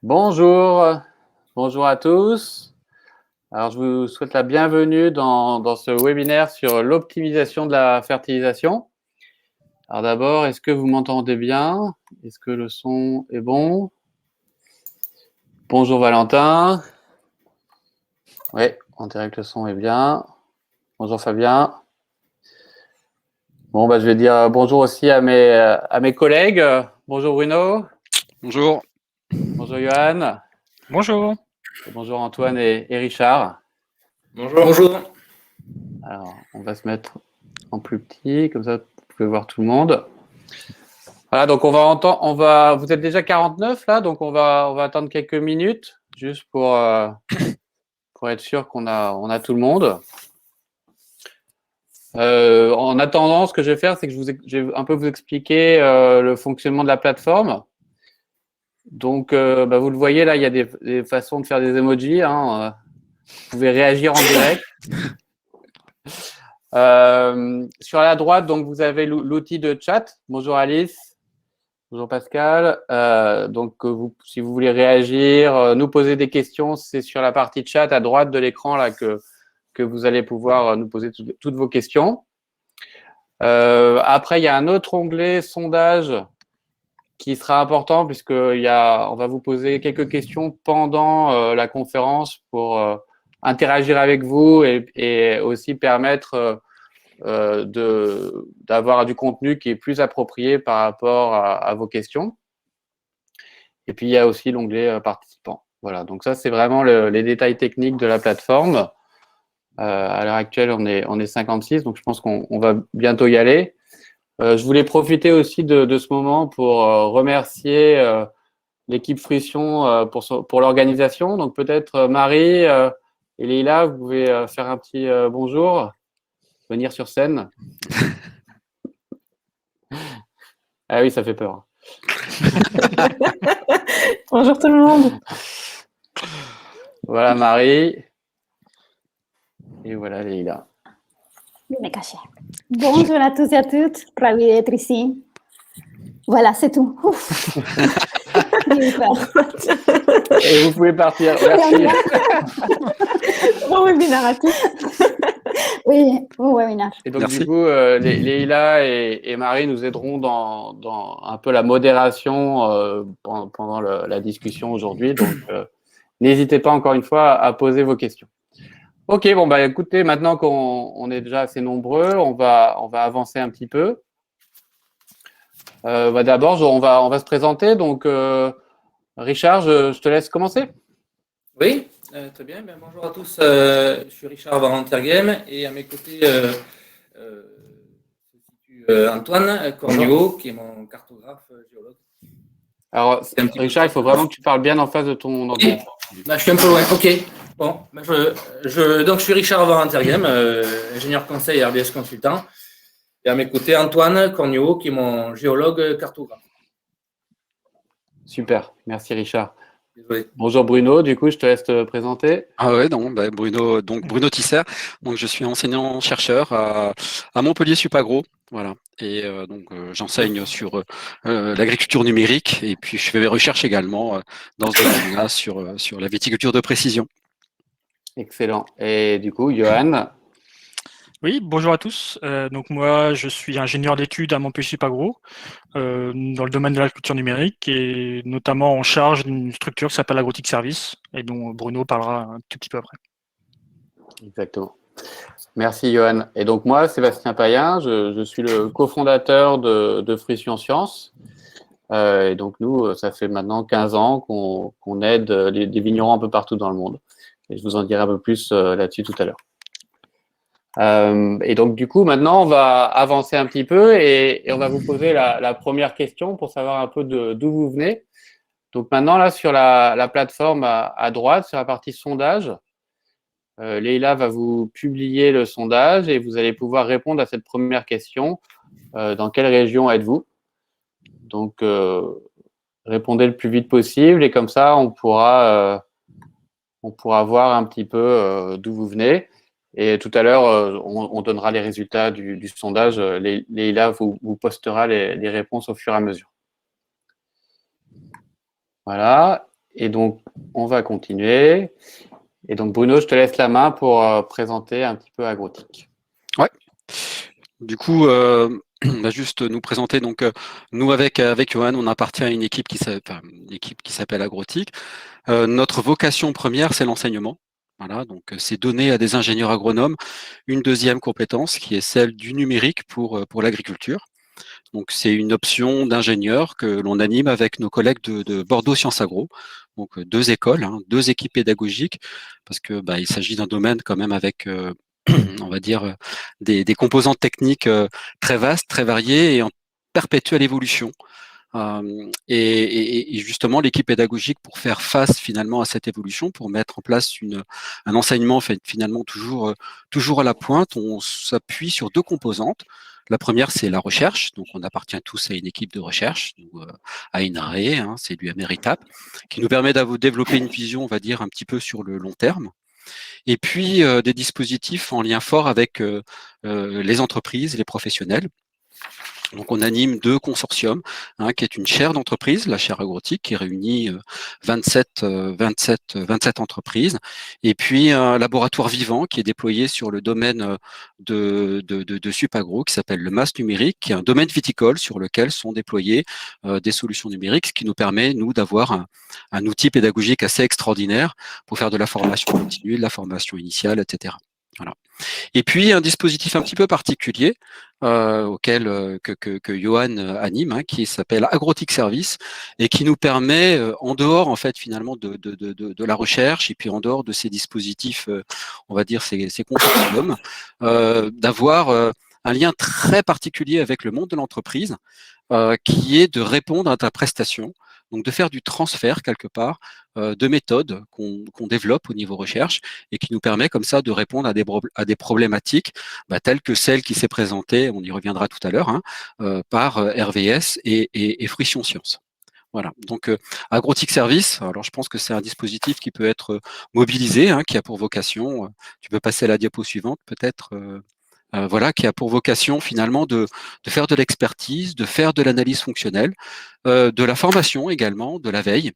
Bonjour, bonjour à tous. Alors, je vous souhaite la bienvenue dans ce webinaire sur l'optimisation de la fertilisation. Alors d'abord, est-ce que vous m'entendez bien? Est-ce que le son est bon? Bonjour Valentin. Oui, on dirait que le son est bien. Bonjour Fabien. Bon, je vais dire bonjour aussi à mes collègues. Bonjour Bruno. Bonjour. Bonjour Johan. Bonjour. Et bonjour Antoine et Richard. Bonjour. Bonjour. Alors, on va se mettre en plus petit, comme ça vous pouvez voir tout le monde. Voilà, donc vous êtes déjà 49 là, donc on va attendre quelques minutes juste pour être sûr qu'on a tout le monde. En attendant, ce que je vais faire, c'est que je vais un peu vous expliquer le fonctionnement de la plateforme. Donc, vous le voyez là, il y a des façons de faire des emojis. Hein, vous pouvez réagir en direct. Sur la droite, donc vous avez l'outil de chat. Bonjour Alice. Bonjour Pascal. Si vous voulez réagir, nous poser des questions, c'est sur la partie chat à droite de l'écran là que vous allez pouvoir nous poser toutes vos questions. Après, il y a un autre onglet sondage qui sera important on va vous poser quelques questions pendant la conférence pour interagir avec vous et aussi permettre d'avoir du contenu qui est plus approprié par rapport à vos questions. Et puis, il y a aussi l'onglet participants. Voilà, donc ça, c'est vraiment les détails techniques de la plateforme. À l'heure actuelle, on est 56, donc je pense qu'on va bientôt y aller. Je voulais profiter aussi de ce moment pour remercier l'équipe Fruition pour l'organisation. Donc, peut-être Marie et Leïla, vous pouvez faire un petit bonjour, venir sur scène. Ah oui, ça fait peur. Bonjour tout le monde. Voilà Marie. Et voilà Leïla. Je me cachais. Bonjour à tous et à toutes. Ravi d'être ici. Voilà, c'est tout. Et vous pouvez partir. Merci. Bon webinaire à tous. Oui, bon webinaire. Et donc, Merci. du coup, Leïla et Marie nous aideront dans un peu la modération pendant la discussion aujourd'hui. Donc, n'hésitez pas encore une fois à poser vos questions. Ok, écoutez, maintenant qu'on est déjà assez nombreux, on va avancer un petit peu. D'abord, on va se présenter. Donc, Richard, je te laisse commencer. Oui, très bien. Bonjour à tous. Je suis Richard Varenterghem et à mes côtés se situe Antoine Cornio, qui est mon cartographe géologue. Alors, Richard, il faut vraiment que tu parles bien en face de ton ordinateur. Je suis un peu loin. Ok. Bon, donc je suis Richard Varenterghem, ingénieur conseil RBS consultant. Et à mes côtés, Antoine Cornio, qui est mon géologue cartographe. Super, merci Richard. Désolé. Bonjour Bruno, du coup je te laisse te présenter. Ah ouais, non, Bruno Tisser. Donc je suis enseignant-chercheur à Montpellier Supagro, voilà. Et j'enseigne sur l'agriculture numérique et puis je fais des recherches également dans ce domaine-là sur la viticulture de précision. Excellent. Et du coup, Johan. Oui, bonjour à tous. Donc moi, je suis ingénieur d'études à Montpellier Supagro dans le domaine de l'agriculture numérique et notamment en charge d'une structure qui s'appelle Agrotic Service et dont Bruno parlera un tout petit peu après. Exactement. Merci Johan. Et donc moi, Sébastien Payen, je suis le cofondateur de Fruition Sciences. Et donc nous, ça fait maintenant 15 ans qu'on aide des vignerons un peu partout dans le monde. Et je vous en dirai un peu plus là-dessus tout à l'heure. Et donc du coup, maintenant, on va avancer un petit peu et on va vous poser la première question pour savoir un peu d'où vous venez. Donc maintenant, là, sur la plateforme à droite, sur la partie sondage, Leïla va vous publier le sondage et vous allez pouvoir répondre à cette première question. Dans quelle région êtes-vous? Donc, répondez le plus vite possible et comme ça, on pourra voir un petit peu d'où vous venez. Et tout à l'heure, on donnera les résultats du sondage. Leïla vous postera les réponses au fur et à mesure. Voilà. Et donc, on va continuer. Et donc, Bruno, je te laisse la main pour présenter un petit peu Agrotique. Ouais. Du coup, on va juste nous présenter. Donc, nous, avec Johan, on appartient à une équipe qui s'appelle Agrotique. Notre vocation première, c'est l'enseignement. Voilà, donc c'est donner à des ingénieurs agronomes une deuxième compétence qui est celle du numérique pour l'agriculture. Donc c'est une option d'ingénieur que l'on anime avec nos collègues de Bordeaux Sciences Agro. Donc deux écoles, deux équipes pédagogiques, parce que il s'agit d'un domaine quand même avec on va dire des composantes techniques très vastes, très variées et en perpétuelle évolution. Et justement, l'équipe pédagogique, pour faire face finalement à cette évolution, pour mettre en place un enseignement finalement toujours à la pointe, on s'appuie sur deux composantes. La première, c'est la recherche. Donc, on appartient tous à une équipe de recherche, à INRAE, c'est du Méritap, qui nous permet de développer une vision, on va dire, un petit peu sur le long terme. Et puis, des dispositifs en lien fort avec les entreprises et les professionnels. Donc, on anime deux consortiums, qui est une chaire d'entreprise, la chaire Agrotique, qui réunit 27 entreprises, et puis un laboratoire vivant qui est déployé sur le domaine de Supagro, qui s'appelle le MAS numérique, qui est un domaine viticole sur lequel sont déployées des solutions numériques, ce qui nous permet, nous, d'avoir un outil pédagogique assez extraordinaire pour faire de la formation continue, de la formation initiale, etc. Voilà. Et puis un dispositif un petit peu particulier que Johan anime, qui s'appelle Agrotique Service et qui nous permet, en dehors en fait finalement de la recherche et puis en dehors de ces dispositifs, on va dire ces consortiums, d'avoir un lien très particulier avec le monde de l'entreprise, qui est de répondre à ta prestation. Donc de faire du transfert quelque part de méthodes qu'on développe au niveau recherche et qui nous permet comme ça de répondre à des problématiques telles que celle qui s'est présentée, on y reviendra tout à l'heure, par RVS et Fruition Science. Voilà, donc Agrotique Service, alors je pense que c'est un dispositif qui peut être mobilisé, qui a pour vocation, tu peux passer à la diapo suivante peut-être, qui a pour vocation finalement de faire de l'expertise, de faire de l'analyse fonctionnelle, de la formation également, de la veille,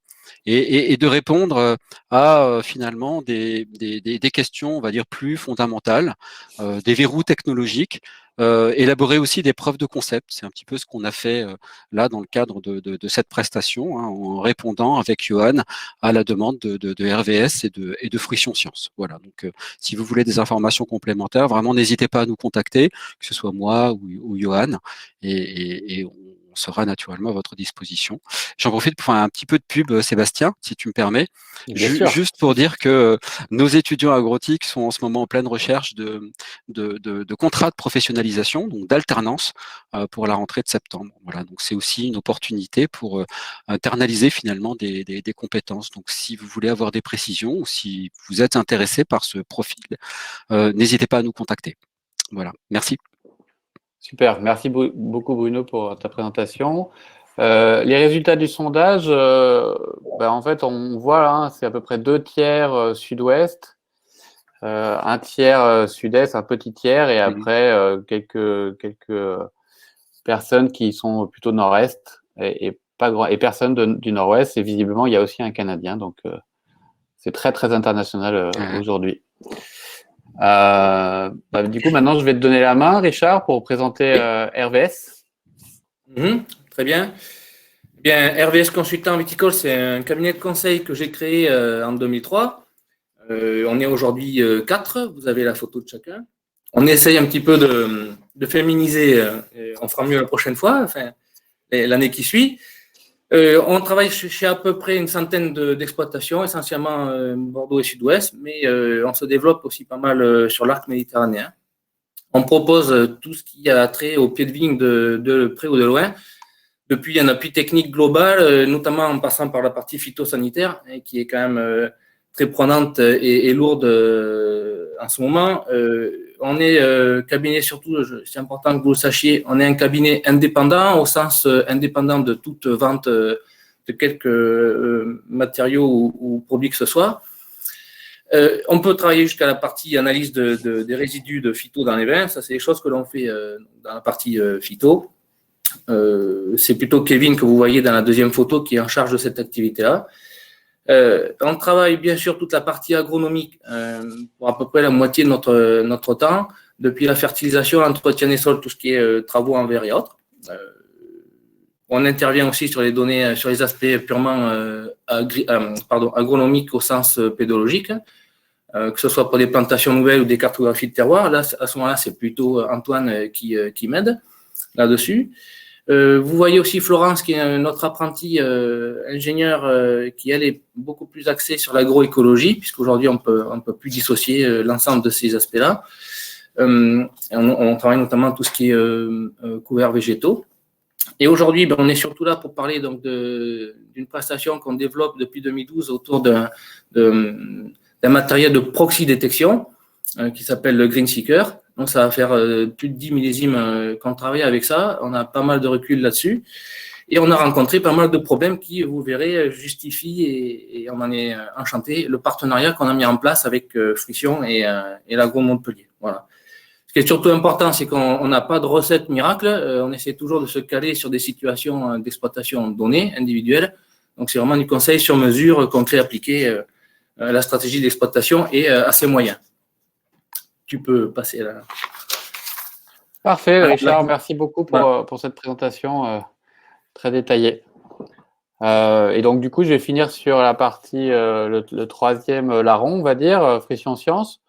et de répondre à finalement des questions, on va dire, plus fondamentales, des verrous technologiques, élaborer aussi des preuves de concept. C'est un petit peu ce qu'on a fait là dans le cadre de cette prestation, en répondant avec Johan à la demande de RVS et de Fruition Science. Voilà, donc si vous voulez des informations complémentaires, vraiment n'hésitez pas à nous contacter, que ce soit moi ou Johan, et on sera naturellement à votre disposition. J'en profite pour faire un petit peu de pub, Sébastien, si tu me permets. Juste pour dire que nos étudiants agrotiques sont en ce moment en pleine recherche de contrats de professionnalisation, donc d'alternance, pour la rentrée de septembre. Voilà, donc c'est aussi une opportunité pour internaliser finalement des compétences. Donc si vous voulez avoir des précisions ou si vous êtes intéressé par ce profil, n'hésitez pas à nous contacter. Voilà, merci. Super, merci beaucoup Bruno pour ta présentation. Les résultats du sondage, en fait, on voit là, c'est à peu près 2 tiers sud-ouest, 1 tiers sud-est, un petit tiers, et après quelques personnes qui sont plutôt nord-est et personne du nord-ouest. Et visiblement, il y a aussi un Canadien, donc c'est très très international aujourd'hui. Du coup, maintenant, je vais te donner la main, Richard, pour présenter RVS. Très bien. Bien, RVS Consultant Viticole, c'est un cabinet de conseil que j'ai créé en 2003. On est aujourd'hui 4. Vous avez la photo de chacun. On essaye un petit peu de féminiser. On fera mieux la prochaine fois, enfin, l'année qui suit. On travaille chez à peu près une centaine d'exploitations, essentiellement Bordeaux et Sud-Ouest, mais on se développe aussi pas mal sur l'arc méditerranéen. On propose tout ce qui a trait au pied de vigne de près ou de loin, depuis un appui technique global, notamment en passant par la partie phytosanitaire, qui est quand même très prenante et lourde en ce moment. On est cabinet, surtout, c'est important que vous le sachiez, on est un cabinet indépendant, au sens indépendant de toute vente de quelques matériaux ou produits que ce soit. On peut travailler jusqu'à la partie analyse des résidus de phyto dans les vins. Ça, c'est des choses que l'on fait dans la partie phyto. C'est plutôt Kevin que vous voyez dans la deuxième photo qui est en charge de cette activité-là. On travaille bien sûr toute la partie agronomique pour à peu près la moitié de notre temps, depuis la fertilisation, l'entretien des sols, tout ce qui est travaux en verre et autres. On intervient aussi sur les données, sur les aspects purement agronomiques au sens pédologique, que ce soit pour des plantations nouvelles ou des cartographies de terroir. Là, à ce moment-là, c'est plutôt Antoine qui m'aide là-dessus. Vous voyez aussi Florence, qui est notre apprenti ingénieur, qui elle est beaucoup plus axée sur l'agroécologie, puisqu'aujourd'hui on peut plus dissocier l'ensemble de ces aspects-là. On travaille notamment tout ce qui est couverts végétaux. Et aujourd'hui, on est surtout là pour parler donc d'une prestation qu'on développe depuis 2012 autour d'un matériel de proxy détection qui s'appelle le Green Seeker. Donc, ça va faire plus de 10 millésimes qu'on travaille avec ça. On a pas mal de recul là-dessus. Et on a rencontré pas mal de problèmes qui, vous verrez, justifient, et on en est enchanté, le partenariat qu'on a mis en place avec Friction et l'Agro Montpellier. Voilà. Ce qui est surtout important, c'est qu'on n'a pas de recette miracle. On essaie toujours de se caler sur des situations d'exploitation données, individuelles. Donc, c'est vraiment du conseil sur mesure, concret, appliqué à la stratégie d'exploitation et à ses moyens. Tu peux passer là. Parfait, Richard. Merci beaucoup pour cette présentation très détaillée. Et donc, du coup, je vais finir sur la partie, le troisième larron, on va dire, Friction Science.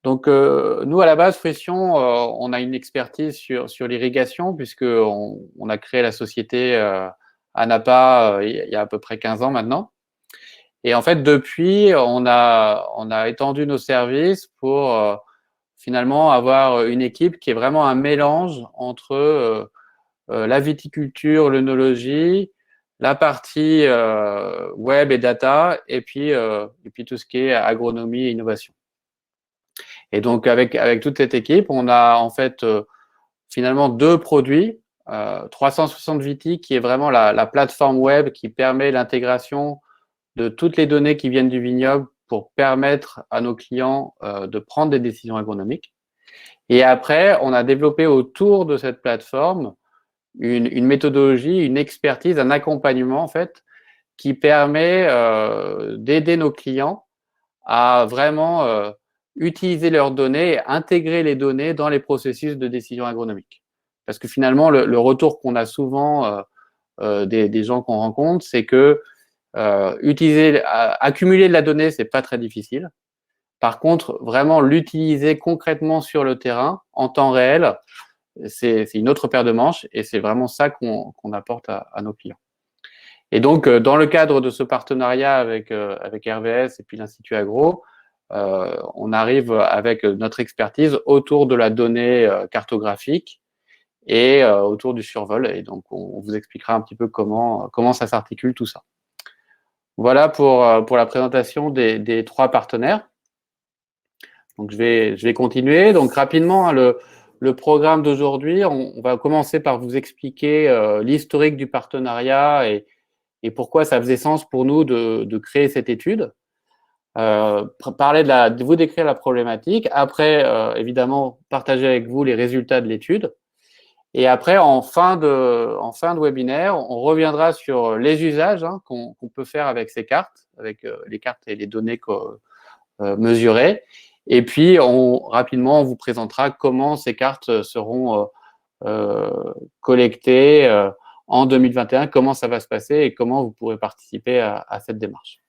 Donc, nous, à la base, Friction, on a une expertise sur l'irrigation, puisqu'on a créé la société à Napa il y a à peu près 15 ans maintenant. Et en fait, depuis, on a étendu nos services pour finalement avoir une équipe qui est vraiment un mélange entre la viticulture, l'œnologie, la partie web et data, et puis tout ce qui est agronomie et innovation. Et donc, avec toute cette équipe, on a en fait finalement deux produits, 360 Viti, qui est vraiment la plateforme web qui permet l'intégration de toutes les données qui viennent du vignoble pour permettre à nos clients de prendre des décisions agronomiques. Et après, on a développé autour de cette plateforme une méthodologie, une expertise, un accompagnement en fait, qui permet d'aider nos clients à vraiment utiliser leurs données et intégrer les données dans les processus de décision agronomique. Parce que finalement, le retour qu'on a souvent des gens qu'on rencontre, c'est que accumuler de la donnée, c'est pas très difficile. Par contre, vraiment l'utiliser concrètement sur le terrain, en temps réel, c'est une autre paire de manches, et c'est vraiment ça qu'on apporte à nos clients. Et donc, dans le cadre de ce partenariat avec RVS et puis l'Institut Agro, on arrive avec notre expertise autour de la donnée cartographique et autour du survol. Et donc, on vous expliquera un petit peu comment ça s'articule tout ça. Voilà pour la présentation des trois partenaires. Donc, je vais continuer. Donc, rapidement, le programme d'aujourd'hui, on va commencer par vous expliquer l'historique du partenariat et pourquoi ça faisait sens pour nous de créer cette étude. Vous décrire la problématique. Après, évidemment, partager avec vous les résultats de l'étude. Et après, en fin de webinaire, on reviendra sur les usages qu'on peut faire avec ces cartes, avec les cartes et les données mesurées. Et puis, rapidement, on vous présentera comment ces cartes seront collectées en 2021, comment ça va se passer et comment vous pourrez participer à cette démarche.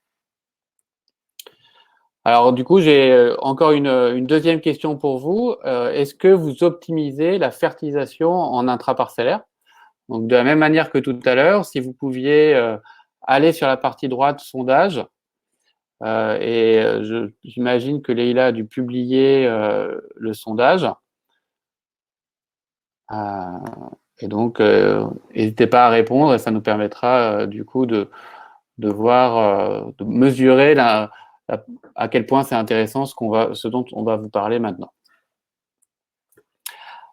Alors, du coup, j'ai encore une deuxième question pour vous. Est-ce que vous optimisez la fertilisation en intraparcellaire? Donc, de la même manière que tout à l'heure, si vous pouviez aller sur la partie droite sondage, et j'imagine que Leïla a dû publier le sondage. Et donc, n'hésitez pas à répondre et ça nous permettra du coup de voir, de mesurer à quel point c'est intéressant ce dont on va vous parler maintenant.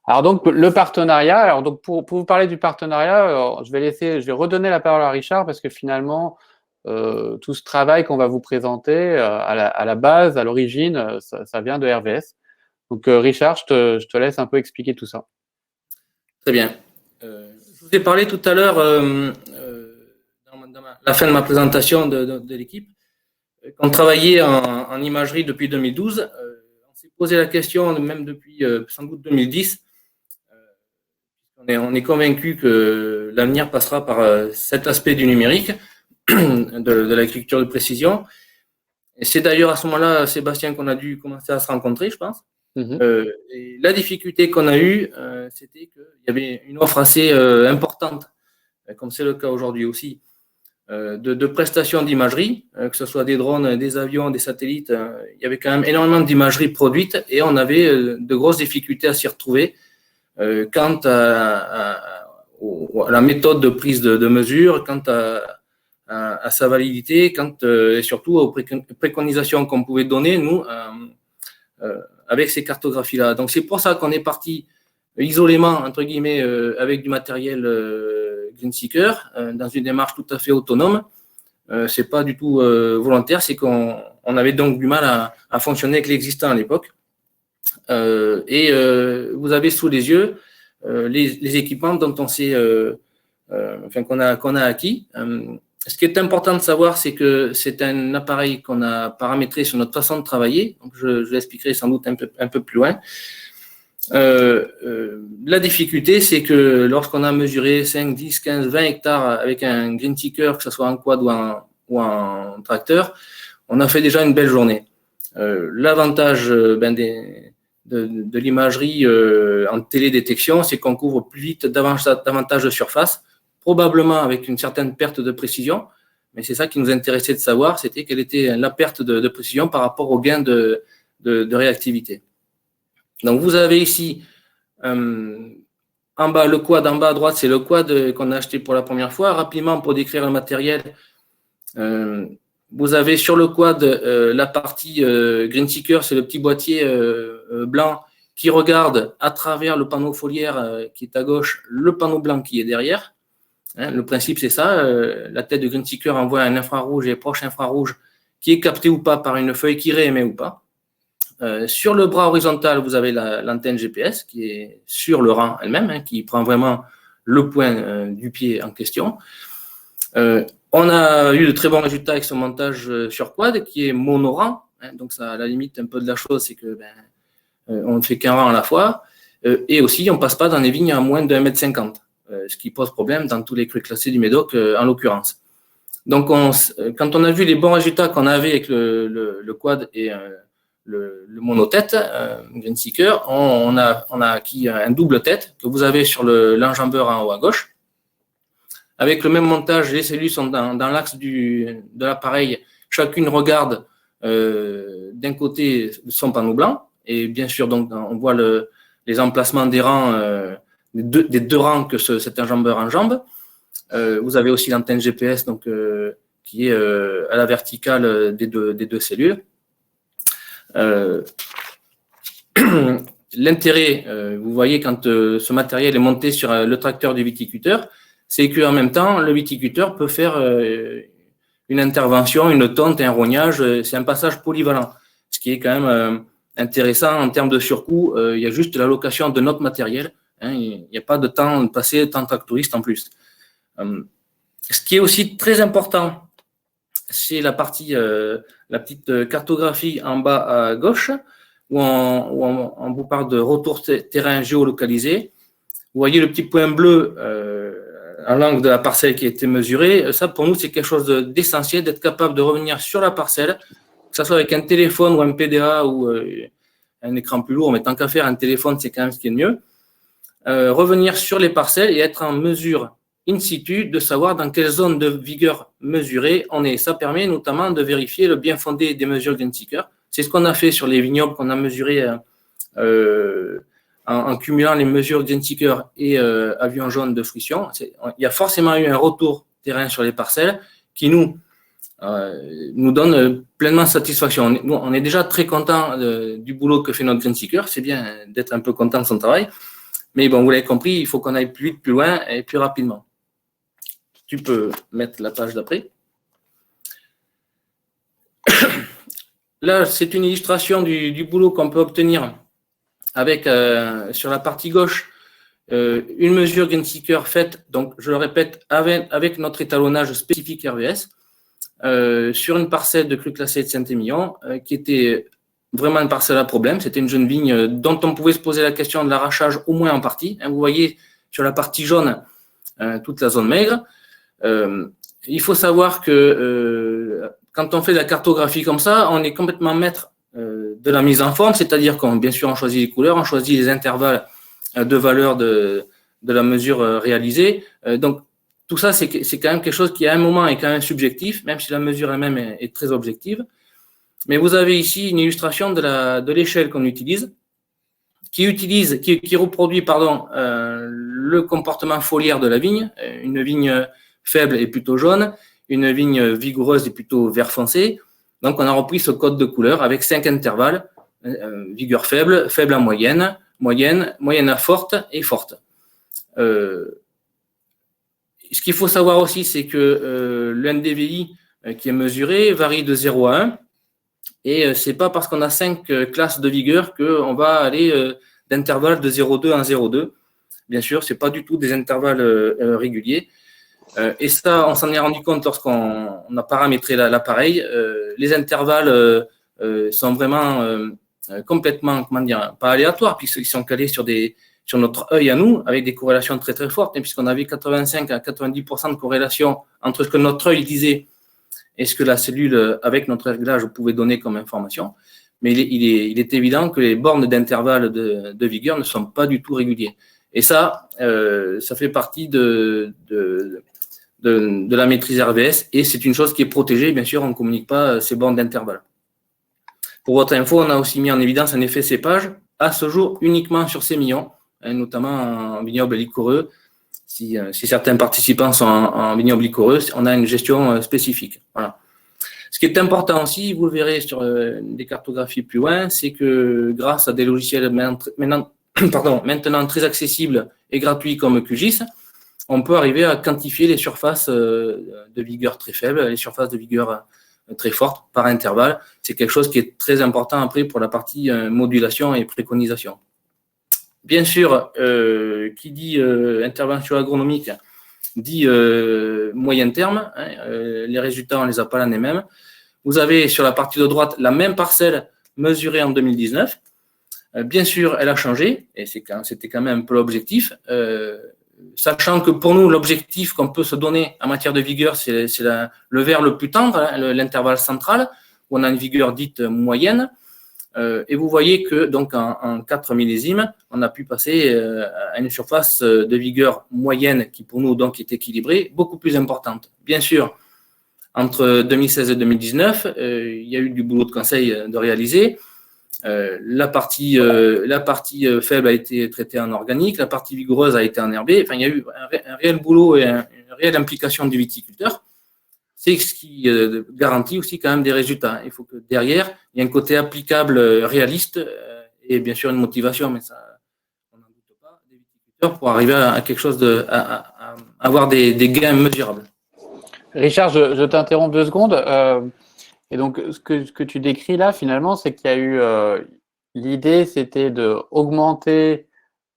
Alors donc, le partenariat. Alors donc, pour vous parler du partenariat, je vais redonner la parole à Richard parce que finalement, tout ce travail qu'on va vous présenter à la base, à l'origine, ça vient de RVS. Donc, Richard, je te laisse un peu expliquer tout ça. Très bien. Je vous ai parlé tout à l'heure la fin de ma présentation de l'équipe. Quand on travaillait en imagerie depuis 2012, on s'est posé la question, même depuis sans doute 2010, on est convaincu que l'avenir passera par cet aspect du numérique, de l'agriculture de précision. Et c'est d'ailleurs à ce moment-là, Sébastien, qu'on a dû commencer à se rencontrer, je pense. Et la difficulté qu'on a eue, c'était qu'il y avait une offre assez importante, comme c'est le cas aujourd'hui aussi, de prestations d'imagerie, que ce soit des drones, des avions, des satellites. Il y avait quand même énormément d'imagerie produite et on avait de grosses difficultés à s'y retrouver quant à la méthode de prise de mesure, quant à sa validité, et surtout aux préconisations qu'on pouvait donner, nous, avec ces cartographies-là. Donc, c'est pour ça qu'on est parti isolément, entre guillemets, avec du matériel Greenseeker, dans une démarche tout à fait autonome. C'est pas du tout volontaire, c'est qu'on avait donc du mal à fonctionner avec l'existant à l'époque. Vous avez sous les yeux les équipements dont on s'est, qu'on a acquis. Ce qui est important de savoir, c'est que c'est un appareil qu'on a paramétré sur notre façon de travailler. Donc je l'expliquerai sans doute un peu plus loin. La difficulté, c'est que lorsqu'on a mesuré 5, 10, 15, 20 hectares avec un Greenseeker, que ce soit en quad ou en tracteur, on a fait déjà une belle journée. L'avantage de l'imagerie en télédétection, c'est qu'on couvre plus vite davantage de surface, probablement avec une certaine perte de précision, mais c'est ça qui nous intéressait de savoir, c'était quelle était la perte de précision par rapport au gain de réactivité. Donc vous avez ici en bas le quad, en bas à droite, c'est le quad qu'on a acheté pour la première fois. Rapidement, pour décrire le matériel, vous avez sur le quad la partie Greenseeker, c'est le petit boîtier blanc qui regarde à travers le panneau foliaire qui est à gauche, le panneau blanc qui est derrière. Le principe, c'est ça. La tête de Greenseeker envoie un infrarouge et proche infrarouge qui est capté ou pas par une feuille qui réémet ou pas. Sur le bras horizontal, vous avez l'antenne GPS qui est sur le rang elle-même, qui prend vraiment le point du pied en question. On a eu de très bons résultats avec ce montage sur quad qui est monorang. Donc, ça, à la limite, un peu de la chose, c'est que on ne fait qu'un rang à la fois. Et aussi, on ne passe pas dans les vignes à moins de 1,50 m, ce qui pose problème dans tous les crus classés du Médoc, en l'occurrence. Donc, quand on a vu les bons résultats qu'on avait avec le quad et le monotête Greenseeker, on a acquis un double tête que vous avez sur l'enjambeur en haut à gauche. Avec le même montage, les cellules sont dans l'axe de l'appareil. Chacune regarde d'un côté son panneau blanc. Et bien sûr, donc, on voit les emplacements des rangs, des deux rangs que cet enjambeur enjambe. Vous avez aussi l'antenne GPS donc, qui est à la verticale des deux cellules. L'intérêt, vous voyez, quand ce matériel est monté sur le tracteur du viticulteur, c'est qu'en même temps, le viticulteur peut faire une intervention, une tonte, un rognage. C'est un passage polyvalent, ce qui est quand même intéressant en termes de surcoût. Il y a juste la location de notre matériel. Il n'y a pas de temps passé tant tractoriste en plus. Ce qui est aussi très important, c'est la partie, la petite cartographie en bas à gauche, où on vous parle de retour terrain géolocalisé. Vous voyez le petit point bleu en l'angle de la parcelle qui a été mesurée. Ça, pour nous, c'est quelque chose d'essentiel, d'être capable de revenir sur la parcelle, que ce soit avec un téléphone ou un PDA ou un écran plus lourd, mais tant qu'à faire, un téléphone, c'est quand même ce qui est mieux. Revenir sur les parcelles et être en mesure in situ de savoir dans quelle zone de vigueur mesurée on est. Ça permet notamment de vérifier le bien fondé des mesures Greenseeker. C'est ce qu'on a fait sur les vignobles qu'on a mesurés en cumulant les mesures Greenseeker et avion jaune de fruition. Il y a forcément eu un retour terrain sur les parcelles qui nous donne pleinement satisfaction. On est déjà très content du boulot que fait notre Greenseeker. C'est bien d'être un peu content de son travail. Mais bon, vous l'avez compris, il faut qu'on aille plus vite, plus loin et plus rapidement. Tu peux mettre la page d'après. Là, c'est une illustration du boulot qu'on peut obtenir avec, sur la partie gauche, une mesure gain seeker faite, donc je le répète, avec notre étalonnage spécifique RVS, sur une parcelle de cru classé de Saint-Émilion, qui était vraiment une parcelle à problème. C'était une jeune vigne dont on pouvait se poser la question de l'arrachage au moins en partie. Vous voyez sur la partie jaune toute la zone maigre. Il faut savoir que quand on fait de la cartographie comme ça, on est complètement maître de la mise en forme, c'est-à-dire qu'on, bien sûr, on choisit les couleurs, on choisit les intervalles de valeur de la mesure réalisée. Donc, tout ça, c'est quand même quelque chose qui, à un moment, est quand même subjectif, même si la mesure elle-même est très objective. Mais vous avez ici une illustration de l'échelle qu'on utilise, qui reproduit le comportement foliaire de la vigne. Une vigne faible est plutôt jaune, une vigne vigoureuse est plutôt vert foncé. Donc, on a repris ce code de couleur avec 5 intervalles, vigueur faible, faible à moyenne, moyenne à forte et forte. Ce qu'il faut savoir aussi, c'est que le NDVI qui est mesuré varie de 0 à 1. Et c'est pas parce qu'on a 5 classes de vigueur qu'on va aller d'intervalles de 0,2 à 0,2. Bien sûr, c'est pas du tout des intervalles réguliers. Et ça, on s'en est rendu compte lorsqu'on a paramétré l'appareil. Les intervalles sont vraiment complètement, pas aléatoires, puisqu'ils sont calés sur notre œil à nous, avec des corrélations très très fortes, puisqu'on avait 85 à 90% de corrélation entre ce que notre œil disait et ce que la cellule, avec notre réglage, pouvait donner comme information. Mais il est évident que les bornes d'intervalle de vigueur ne sont pas du tout réguliers. Et ça fait partie de la maîtrise RVS, et c'est une chose qui est protégée. Bien sûr, on ne communique pas ces bornes d'intervalle. Pour votre info, on a aussi mis en évidence un effet cépage, à ce jour uniquement sur ces millions, notamment en vignoble liquoreux. Si certains participants sont en vignoble liquoreux, on a une gestion spécifique. Voilà. Ce qui est important aussi, vous le verrez sur des cartographies plus loin, c'est que grâce à des logiciels maintenant très accessibles et gratuits comme QGIS, on peut arriver à quantifier les surfaces de vigueur très faibles, les surfaces de vigueur très fortes par intervalle. C'est quelque chose qui est très important après pour la partie modulation et préconisation. Bien sûr, qui dit intervention agronomique dit moyen terme. Les résultats, on ne les a pas l'année même. Vous avez sur la partie de droite la même parcelle mesurée en 2019. Bien sûr, elle a changé, et c'était quand même un peu l'objectif. Sachant que pour nous, l'objectif qu'on peut se donner en matière de vigueur, c'est le vert le plus tendre, l'intervalle central, où on a une vigueur dite moyenne. Et vous voyez que donc en 4 millésimes, on a pu passer à une surface de vigueur moyenne qui pour nous donc est équilibrée, beaucoup plus importante. Bien sûr, entre 2016 et 2019, il y a eu du boulot de conseil de réaliser. La partie faible a été traitée en organique, la partie vigoureuse a été en herbé. Enfin, il y a eu un réel boulot et une réelle implication du viticulteur. C'est ce qui garantit aussi quand même des résultats. Il faut que derrière, il y ait un côté applicable, réaliste, et bien sûr une motivation, mais ça, on n'en doute pas, des viticulteurs pour arriver à quelque chose à avoir des gains mesurables. Richard, je t'interromps 2 secondes. Et donc, ce que tu décris là, finalement, c'est qu'il y a eu l'idée, c'était d'augmenter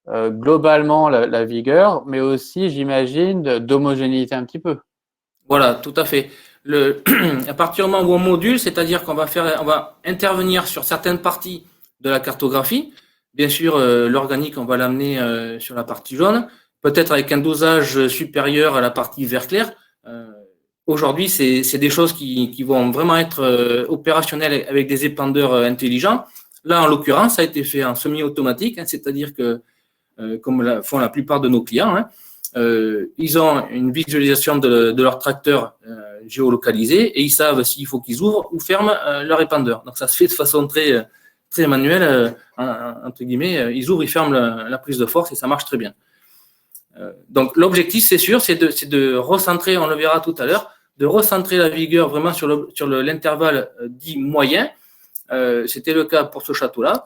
globalement la vigueur, mais aussi, j'imagine, d'homogénéiser un petit peu. Voilà, tout à fait. À partir du moment où on module, c'est-à-dire qu'on va intervenir sur certaines parties de la cartographie. Bien sûr, l'organique, on va l'amener sur la partie jaune, peut-être avec un dosage supérieur à la partie vert clair. Aujourd'hui, c'est des choses qui vont vraiment être opérationnelles avec des épandeurs intelligents. Là, en l'occurrence, ça a été fait en semi-automatique, c'est-à-dire que, comme font la plupart de nos clients, ils ont une visualisation de leur tracteur géolocalisé et ils savent s'il faut qu'ils ouvrent ou ferment leur épandeur. Donc, ça se fait de façon très, très manuelle, entre guillemets. Ils ouvrent, ils ferment la prise de force et ça marche très bien. Donc, l'objectif, c'est sûr, c'est de recentrer, on le verra tout à l'heure, de recentrer la vigueur vraiment sur l'intervalle dit moyen. C'était le cas pour ce château-là.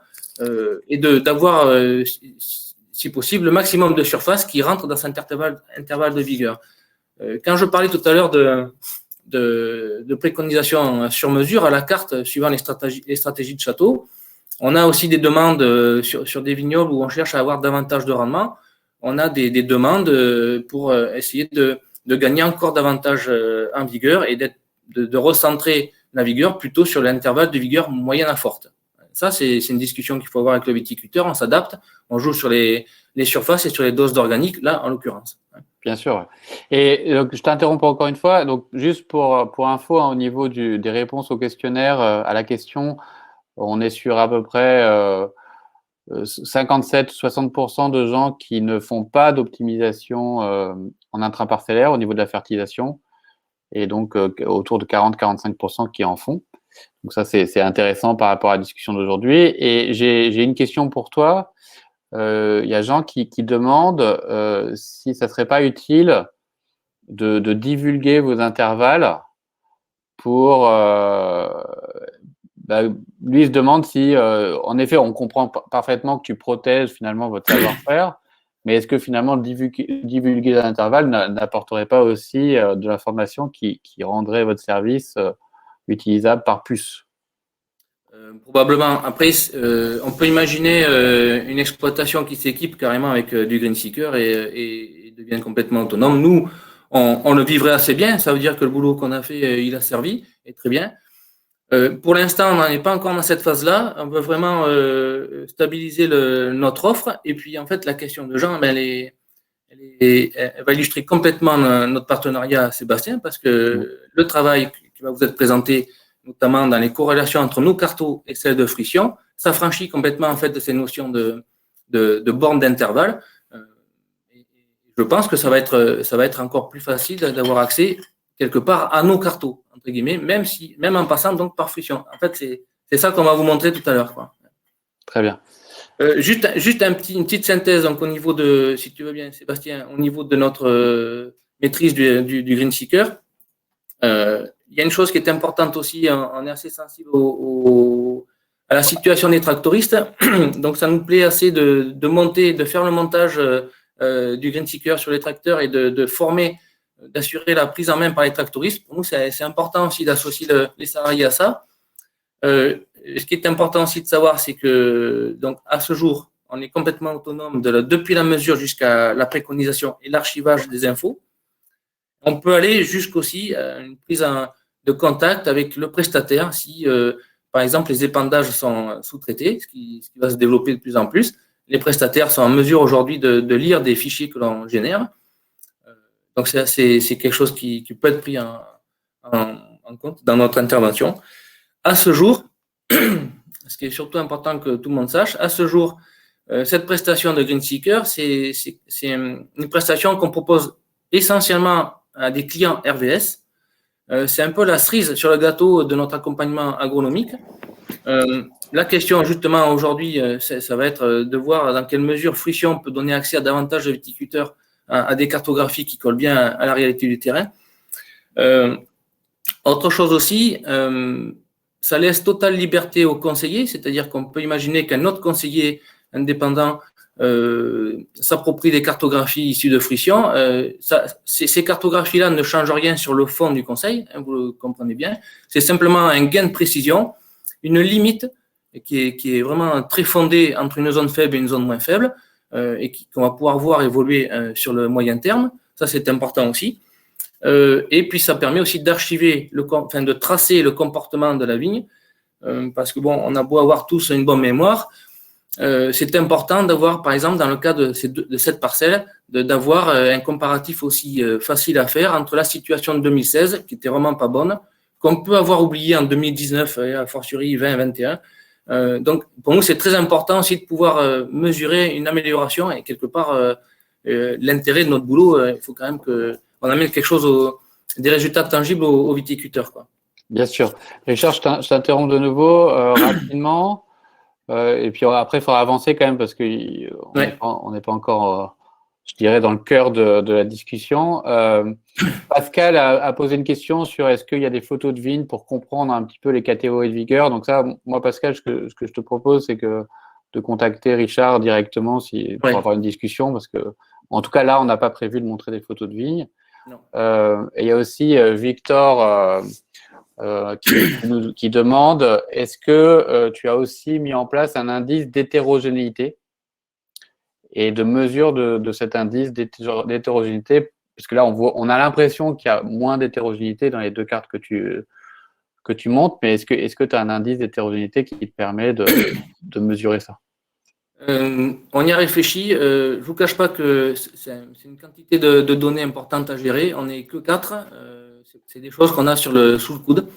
Et d'avoir, si possible, le maximum de surface qui rentre dans cet intervalle de vigueur. Quand je parlais tout à l'heure de préconisation sur mesure à la carte, suivant les stratégies de château, on a aussi des demandes sur des vignobles où on cherche à avoir davantage de rendement. on a des demandes pour essayer de gagner encore davantage en vigueur et de recentrer la vigueur plutôt sur l'intervalle de vigueur moyenne à forte. Ça, c'est une discussion qu'il faut avoir avec le viticulteur. On s'adapte, on joue sur les surfaces et sur les doses d'organique, là, en l'occurrence. Bien sûr. Et donc, je t'interromps encore une fois. Donc, juste pour info, hein, au niveau des réponses au questionnaire, à la question, on est sur à peu près 57-60% de gens qui ne font pas d'optimisation en intraparcellaire au niveau de la fertilisation, et donc autour de 40-45% qui en font. Donc ça, c'est intéressant par rapport à la discussion d'aujourd'hui. Et j'ai une question pour toi. Il y a Jean qui demande si ça serait pas utile de divulguer vos intervalles pour… lui se demande si, en effet, on comprend parfaitement que tu protèges finalement votre savoir-faire, mais est-ce que finalement divulguer l'intervalle n'apporterait pas aussi de l'information qui rendrait votre service utilisable par plus? Probablement. Après, on peut imaginer une exploitation qui s'équipe carrément avec du Green Seeker et devient complètement autonome. Nous, on le vivrait assez bien. Ça veut dire que le boulot qu'on a fait, il a servi, et très bien. Pour l'instant, on n'en est pas encore dans cette phase-là. On veut vraiment stabiliser notre offre. Et puis, en fait, la question de Jean, elle va illustrer complètement notre partenariat à Sébastien, parce que le travail qui va vous être présenté, notamment dans les corrélations entre nos cartos et celles de friction, ça franchit complètement en fait de ces notions de bornes d'intervalle. Je pense que ça va être encore plus facile d'avoir accès quelque part à nos cartos, entre guillemets, même en passant donc par friction. En fait, c'est ça qu'on va vous montrer tout à l'heure, quoi. Très bien. Juste une petite synthèse, donc au niveau de, si tu veux bien, Sébastien, au niveau de notre maîtrise du Green Seeker, il y a une chose qui est importante aussi, on est assez sensible à la situation des tractoristes, donc ça nous plaît assez de faire le montage du Green Seeker sur les tracteurs et de former, d'assurer la prise en main par les tractoristes. Pour nous, c'est important aussi d'associer les salariés à ça. Ce qui est important aussi de savoir, c'est que donc à ce jour, on est complètement autonome depuis la mesure jusqu'à la préconisation et l'archivage des infos. On peut aller jusqu'aussi à une prise de contact avec le prestataire si, par exemple, les épandages sont sous-traités, ce qui va se développer de plus en plus. Les prestataires sont en mesure aujourd'hui de lire des fichiers que l'on génère. Donc, c'est quelque chose qui peut être pris en compte dans notre intervention. À ce jour, ce qui est surtout important que tout le monde sache, à ce jour, cette prestation de Green Seeker, c'est une prestation qu'on propose essentiellement à des clients RVS. C'est un peu la cerise sur le gâteau de notre accompagnement agronomique. La question, justement, aujourd'hui, ça va être de voir dans quelle mesure Friction peut donner accès à davantage de viticulteurs à des cartographies qui collent bien à la réalité du terrain. Autre chose aussi, ça laisse totale liberté aux conseillers, c'est-à-dire qu'on peut imaginer qu'un autre conseiller indépendant s'approprie des cartographies issues de Friction. Ces cartographies-là ne changent rien sur le fond du conseil, hein, vous le comprenez bien. C'est simplement un gain de précision, une limite qui est vraiment très fondée entre une zone faible et une zone moins faible, et qu'on va pouvoir voir évoluer sur le moyen terme. Ça, c'est important aussi. Et puis, ça permet aussi d'archiver, de tracer le comportement de la vigne, parce que bon, on a beau avoir tous une bonne mémoire, c'est important d'avoir, par exemple, dans le cas de cette parcelle, d'avoir un comparatif aussi facile à faire entre la situation de 2016, qui était vraiment pas bonne, qu'on peut avoir oublié en 2019 et a fortiori 2021. Donc, pour nous, c'est très important aussi de pouvoir mesurer une amélioration et quelque part, l'intérêt de notre boulot, il faut quand même qu'on amène quelque chose, des résultats tangibles aux viticulteurs, quoi. Bien sûr. Richard, je t'interromps de nouveau rapidement. Et puis après, il faudra avancer quand même parce qu'on n'est pas encore, je dirais, dans le cœur de la discussion. Pascal a posé une question sur est-ce qu'il y a des photos de vignes pour comprendre un petit peu les catégories de vigueur. Donc ça, moi, Pascal, ce que je te propose, c'est de contacter Richard directement pour avoir une discussion parce que, en tout cas, là, on n'a pas prévu de montrer des photos de vignes. Et il y a aussi Victor qui demande est-ce que tu as aussi mis en place un indice d'hétérogénéité et de mesure de cet indice d'hétérogénéité, parce que là, on a l'impression qu'il y a moins d'hétérogénéité dans les deux cartes que tu montres, mais est-ce que tu as un indice d'hétérogénéité qui te permet de mesurer ça? On y a réfléchi. Je ne vous cache pas que c'est une quantité de données importante à gérer. On n'est que 4. C'est des choses qu'on a sous le coude.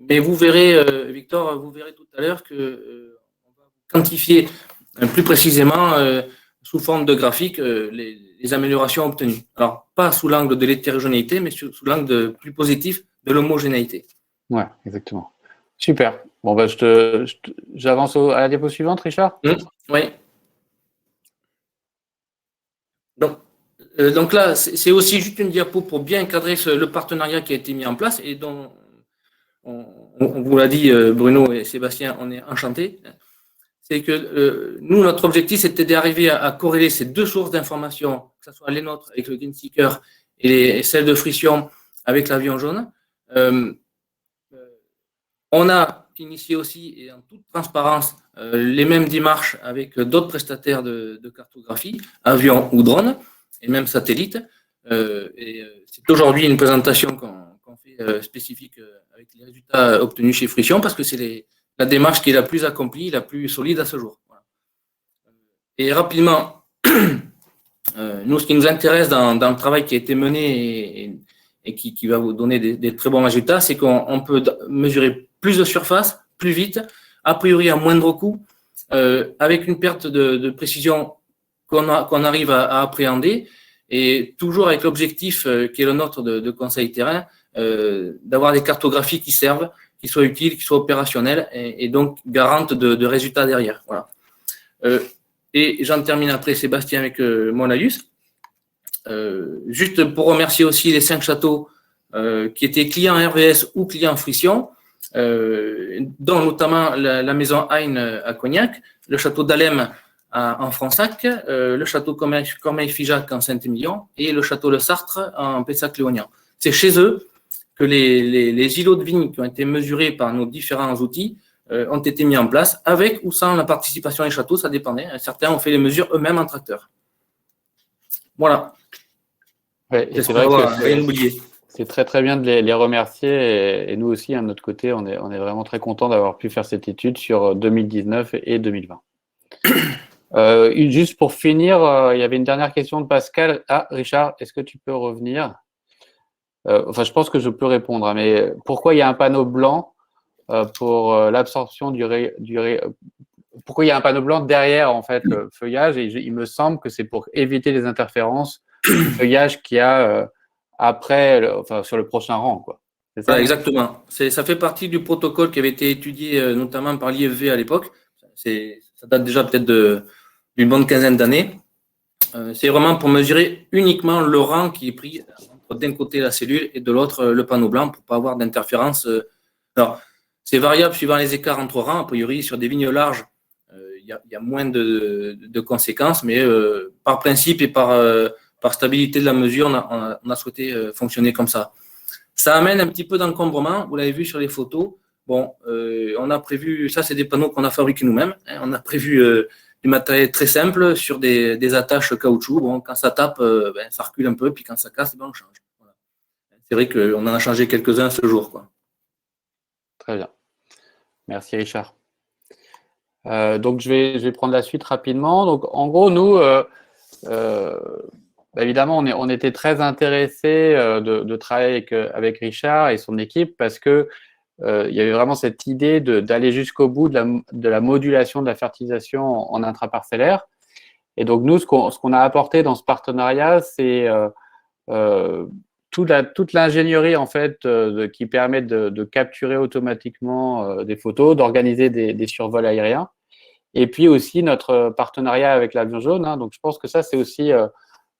Mais vous verrez, Victor, vous verrez tout à l'heure qu'on va quantifier plus précisément, sous forme de graphique, les améliorations obtenues. Alors, pas sous l'angle de l'hétérogénéité, mais sous l'angle plus positif de l'homogénéité. Ouais, exactement. Super. Bon, bah, j'avance à la diapo suivante, Richard. Oui. Donc là, c'est aussi juste une diapo pour bien encadrer le partenariat qui a été mis en place et dont on vous l'a dit, Bruno et Sébastien, on est enchantés. C'est que nous, notre objectif, c'était d'arriver à corréler ces deux sources d'informations, que ce soit les nôtres avec le Gainseeker et celles de Friction avec l'avion jaune. On a initié aussi, et en toute transparence, les mêmes démarches avec d'autres prestataires de cartographie, avions ou drones, et même satellites. C'est aujourd'hui une présentation qu'on fait spécifique avec les résultats obtenus chez Friction, parce que c'est la démarche qui est la plus accomplie, la plus solide à ce jour. Voilà. Et rapidement, nous, ce qui nous intéresse dans le travail qui a été mené et qui va vous donner des très bons résultats, c'est qu'on peut mesurer plus de surface, plus vite, a priori à moindre coût, avec une perte de précision qu'on arrive à appréhender, et toujours avec l'objectif qui est le nôtre de conseil terrain, d'avoir des cartographies qui servent, qui soient utiles, qui soient opérationnelles, et donc garantes de résultats derrière. Voilà. Et j'en termine après, Sébastien, avec Monalius. Juste pour remercier aussi les 5 châteaux qui étaient clients RVS ou clients Friction, dont notamment la maison Hein à Cognac, le château d'Alem en Fronsac, le château Cormeil-Figeac en Saint-Émilion et le château de Sartre en Pessac-Léognan. C'est chez eux que les îlots de vignes qui ont été mesurés par nos différents outils ont été mis en place, avec ou sans la participation des châteaux, ça dépendait. Certains ont fait les mesures eux-mêmes en tracteur. Voilà. Ouais, c'est vrai que c'est très très bien de les remercier, et nous aussi, à notre côté, on est vraiment très content d'avoir pu faire cette étude sur 2019 et 2020. Juste pour finir, il y avait une dernière question de Pascal. Ah, Richard, est-ce que tu peux revenir? Enfin, je pense que je peux répondre, hein, mais pourquoi il y a un panneau blanc pour l'absorption pourquoi il y a un panneau blanc derrière en fait le feuillage? Et il me semble que c'est pour éviter les interférences du feuillage qu'il y a après, sur le prochain rang, quoi. C'est ça? Voilà, exactement. Ça fait partie du protocole qui avait été étudié notamment par l'IFV à l'époque. Ça date déjà peut-être d'une bonne quinzaine d'années. C'est vraiment pour mesurer uniquement le rang qui est pris entre d'un côté la cellule et de l'autre le panneau blanc pour ne pas avoir d'interférence. Alors, c'est variable suivant les écarts entre rangs. A priori, sur des vignes larges, il y a moins de conséquences, mais par principe et par stabilité de la mesure, on a souhaité fonctionner comme ça. Ça amène un petit peu d'encombrement, vous l'avez vu sur les photos. Bon, on a prévu, ça c'est des panneaux qu'on a fabriqués nous-mêmes, hein, on a prévu du matériel très simple sur des attaches caoutchouc. Bon, quand ça tape, ça recule un peu, puis quand ça casse, on change. Voilà. C'est vrai qu'on en a changé quelques-uns ce jour, quoi. Très bien. Merci Richard. Donc je vais prendre la suite rapidement. Donc en gros, nous, évidemment, on était très intéressés de travailler avec Richard et son équipe, parce que il y avait vraiment cette idée d'aller jusqu'au bout de la modulation de la fertilisation en intraparcellaire. Et donc nous, ce qu'on a apporté dans ce partenariat, c'est toute l'ingénierie en fait qui permet de capturer automatiquement des photos, d'organiser des survols aériens, et puis aussi notre partenariat avec l'avion jaune, hein. Donc je pense que ça, c'est aussi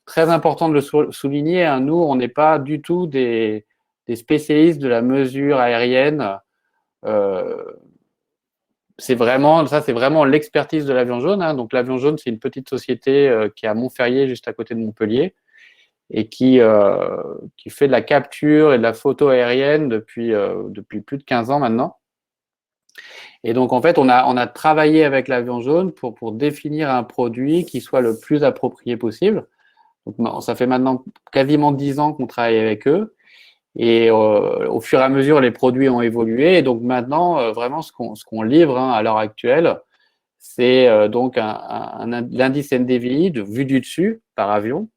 très important de le souligner, hein. Nous, on n'est pas du tout des spécialistes de la mesure aérienne. C'est vraiment l'expertise de l'avion jaune, hein. Donc l'avion jaune, c'est une petite société qui est à Montferrier, juste à côté de Montpellier, et qui fait de la capture et de la photo aérienne depuis plus de 15 ans maintenant. Et donc, en fait, on a travaillé avec l'avion jaune pour définir un produit qui soit le plus approprié possible. Donc, ça fait maintenant quasiment 10 ans qu'on travaille avec eux. Et au fur et à mesure, les produits ont évolué. Et donc maintenant, vraiment, ce qu'on livre à l'heure actuelle, c'est donc l'indice NDVI de vue du dessus par avion.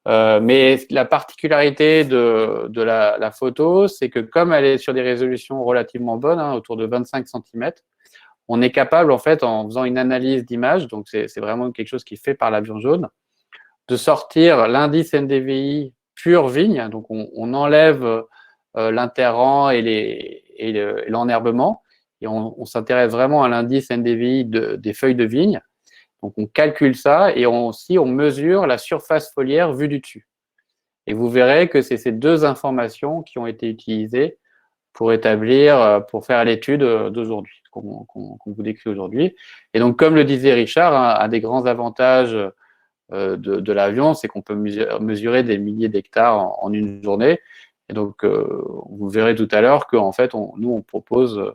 Mais la particularité de la photo, c'est que comme elle est sur des résolutions relativement bonnes, autour de 25 cm, on est capable, en fait, en faisant une analyse d'image, donc c'est vraiment quelque chose qui est fait par l'avion jaune, de sortir l'indice NDVI pure vigne, donc on enlève l'interrang et l'enherbement, et on s'intéresse vraiment à l'indice NDVI des feuilles de vigne. Donc on calcule ça et aussi on mesure la surface foliaire vue du dessus. Et vous verrez que c'est ces deux informations qui ont été utilisées pour pour faire l'étude d'aujourd'hui, qu'on vous décrit aujourd'hui. Et donc, comme le disait Richard, un des grands avantages de l'avion, c'est qu'on peut mesurer des milliers d'hectares en une journée. Et donc, vous verrez tout à l'heure qu'en fait, nous, on propose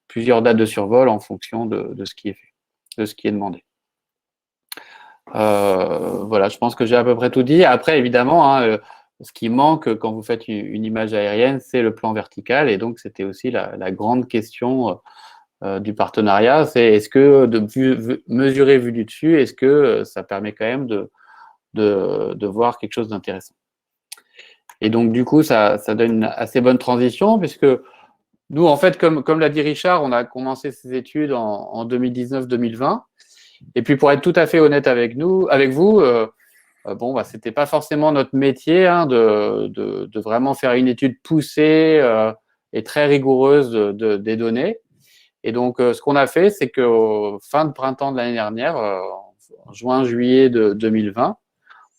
plusieurs dates de survol en fonction de ce qui est fait, de ce qui est demandé. Voilà, je pense que j'ai à peu près tout dit. Après, évidemment, ce qui manque quand vous faites une image aérienne, c'est le plan vertical. Et donc, c'était aussi la grande question du partenariat. C'est est-ce que mesurer vue du dessus, est-ce que ça permet quand même de voir quelque chose d'intéressant? Et donc, du coup, ça donne une assez bonne transition puisque nous, en fait, comme l'a dit Richard, on a commencé ces études en 2019-2020. Et puis, pour être tout à fait honnête avec vous, c'était pas forcément notre métier de vraiment faire une étude poussée et très rigoureuse des données. Et donc, ce qu'on a fait, c'est qu'au fin de printemps de l'année dernière, en juin-juillet de 2020,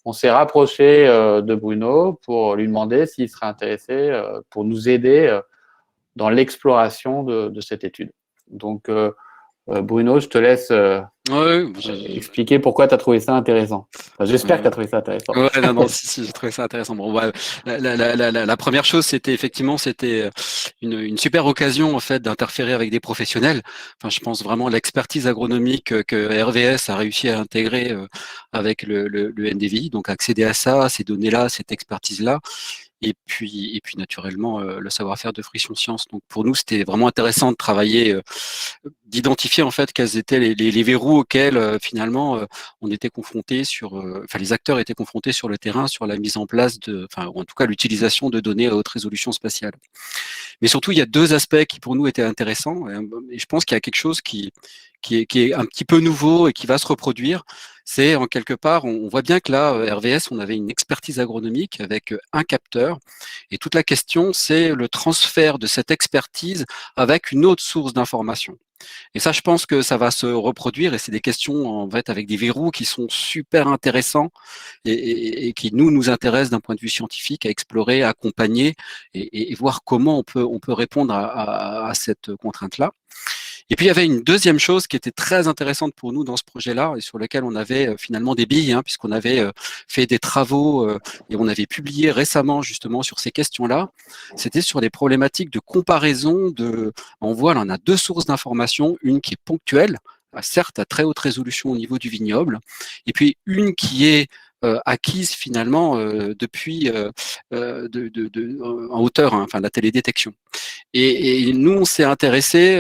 on s'est rapproché de Bruno pour lui demander s'il serait intéressé pour nous aider dans l'exploration de cette étude. Donc, Bruno, je te laisse expliquer pourquoi tu as trouvé ça intéressant. Enfin, j'espère que tu as trouvé ça intéressant. Ouais, non, si, j'ai trouvé ça intéressant. Bon, la première chose, c'était une super occasion en fait d'interférer avec des professionnels. Enfin, je pense vraiment à l'expertise agronomique que RVS a réussi à intégrer avec le NDVI, donc accéder à ça, ces données-là, cette expertise-là. Et puis naturellement le savoir-faire de Friction Science. Donc pour nous, c'était vraiment intéressant de travailler, d'identifier en fait quels étaient les verrous auxquels finalement on était confronté les acteurs étaient confrontés sur le terrain sur la mise en place en tout cas l'utilisation de données à haute résolution spatiale. Mais surtout, il y a deux aspects qui pour nous étaient intéressants et je pense qu'il y a quelque chose qui est un petit peu nouveau et qui va se reproduire. C'est en quelque part, on voit bien que là, RVS, on avait une expertise agronomique avec un capteur. Et toute la question, c'est le transfert de cette expertise avec une autre source d'information. Et ça, je pense que ça va se reproduire et c'est des questions en fait avec des verrous qui sont super intéressants et qui nous intéressent d'un point de vue scientifique à explorer, à accompagner et voir comment on peut répondre à cette contrainte-là. Et puis il y avait une deuxième chose qui était très intéressante pour nous dans ce projet-là et sur lequel on avait finalement des billes, puisqu'on avait fait des travaux et on avait publié récemment justement sur ces questions-là. C'était sur des problématiques de comparaison on voit là on a deux sources d'information, une qui est ponctuelle, certes à très haute résolution au niveau du vignoble, et puis une qui est acquise finalement depuis en hauteur, enfin la télédétection. Et nous, on s'est intéressé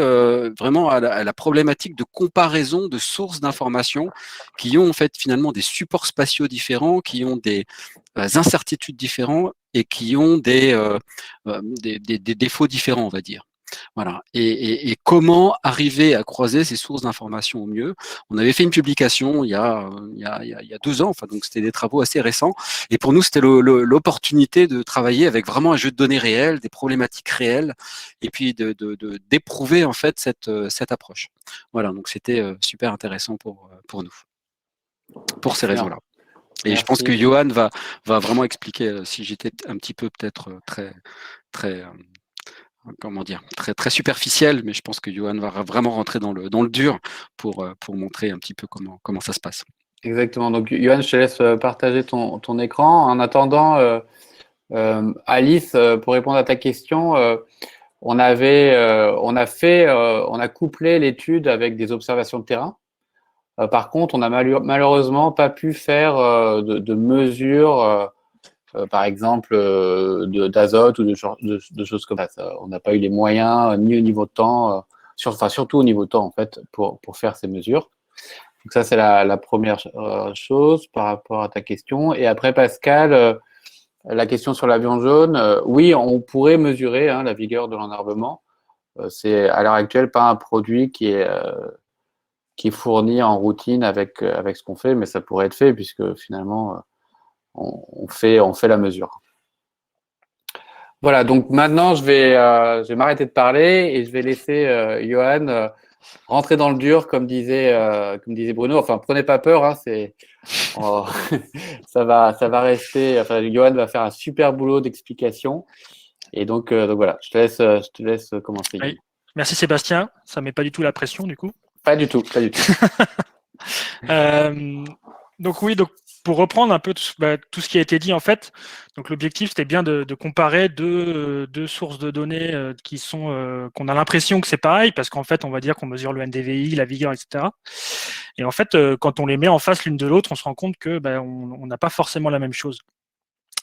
vraiment à la problématique de comparaison de sources d'informations qui ont en fait finalement des supports spatiaux différents, qui ont des incertitudes différentes et qui ont des défauts différents, on va dire. Voilà. Et comment arriver à croiser ces sources d'informations au mieux? On avait fait une publication il y a 2 ans, enfin donc c'était des travaux assez récents. Et pour nous, c'était l'opportunité de travailler avec vraiment un jeu de données réel, des problématiques réelles, et puis d'éprouver en fait cette approche. Voilà, donc c'était super intéressant pour nous, pour ces raisons-là. Et je pense que Johan va vraiment expliquer si j'étais un petit peu peut-être très comment dire, très superficiel, mais je pense que Johan va vraiment rentrer dans le dur pour montrer un petit peu comment ça se passe. Exactement. Donc, Johan, je te laisse partager ton écran. En attendant, Alice, pour répondre à ta question, on a couplé l'étude avec des observations de terrain. Par contre, on n'a malheureusement pas pu faire de mesures, par exemple, d'azote ou de choses comme ça. On n'a pas eu les moyens, ni au niveau de temps, surtout au niveau de temps, en fait, pour faire ces mesures. Donc ça, c'est la première chose par rapport à ta question. Et après, Pascal, la question sur l'avion jaune, oui, on pourrait mesurer la vigueur de l'enherbement. C'est à l'heure actuelle pas un produit qui est fourni en routine avec ce qu'on fait, mais ça pourrait être fait puisque finalement on fait la mesure. Voilà, donc maintenant je vais m'arrêter de parler et je vais laisser Johan rentrer dans le dur, comme disait Bruno. Enfin, prenez pas peur, ça va rester. Enfin, Johan va faire un super boulot d'explication. Et donc voilà, je te laisse commencer. Oui. Merci Sébastien, ça met pas du tout la pression du coup. Pas du tout. Donc pour reprendre un peu tout ce qui a été dit en fait, donc l'objectif c'était bien de comparer deux sources de données qui sont qu'on a l'impression que c'est pareil parce qu'en fait on va dire qu'on mesure le NDVI, la vigueur, etc. Et en fait quand on les met en face l'une de l'autre, on se rend compte que on n'a pas forcément la même chose.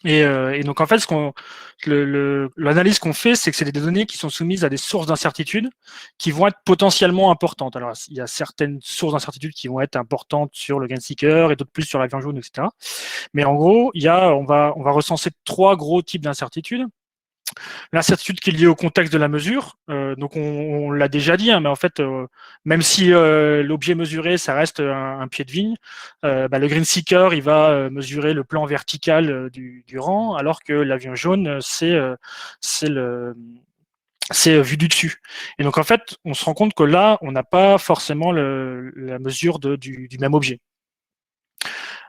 Et donc en fait, l'analyse qu'on fait, c'est que c'est des données qui sont soumises à des sources d'incertitude qui vont être potentiellement importantes. Alors il y a certaines sources d'incertitude qui vont être importantes sur le gain seeker et d'autres plus sur l'avion jaune, etc. Mais en gros, on va recenser 3 gros types d'incertitudes. L'incertitude qui est liée au contexte de la mesure, donc on l'a déjà dit, mais en fait, même si l'objet mesuré, ça reste un pied de vigne, le green seeker, il va mesurer le plan vertical du rang, alors que l'avion jaune, c'est vu du dessus. Et donc en fait, on se rend compte que là, on n'a pas forcément la mesure du même objet.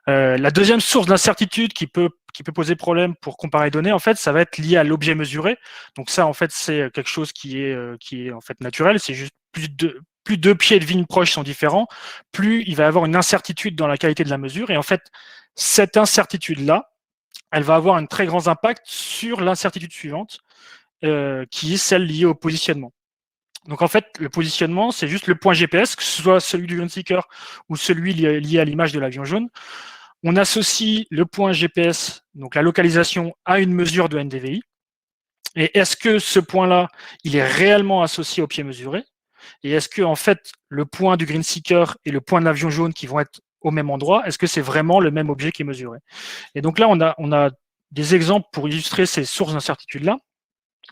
La deuxième source d'incertitude qui peut poser problème pour comparer les données, en fait, ça va être lié à l'objet mesuré. Donc ça, en fait, c'est quelque chose qui est en fait naturel. C'est juste plus deux pieds de vigne proches sont différents, plus il va y avoir une incertitude dans la qualité de la mesure. Et en fait, cette incertitude-là, elle va avoir un très grand impact sur l'incertitude suivante, qui est celle liée au positionnement. Donc en fait, le positionnement, c'est juste le point GPS, que ce soit celui du green seeker ou celui lié à l'image de l'avion jaune. On associe le point GPS, donc la localisation, à une mesure de NDVI. Et est-ce que ce point-là, il est réellement associé au pied mesuré? Et est-ce que en fait, le point du green seeker et le point de l'avion jaune qui vont être au même endroit, est-ce que c'est vraiment le même objet qui est mesuré? Et donc là, on a des exemples pour illustrer ces sources d'incertitude-là.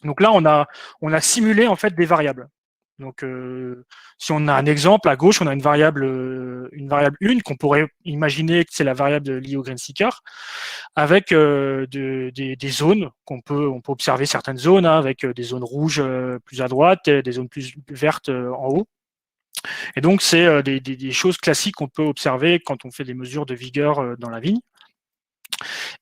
Donc là, on a simulé en fait des variables. Donc, si on a un exemple, à gauche, on a une variable 1 qu'on pourrait imaginer que c'est la variable liée au green seeker, avec des zones on peut observer certaines zones, avec des zones rouges plus à droite, et des zones plus vertes en haut. Et donc, c'est des choses classiques qu'on peut observer quand on fait des mesures de vigueur dans la vigne.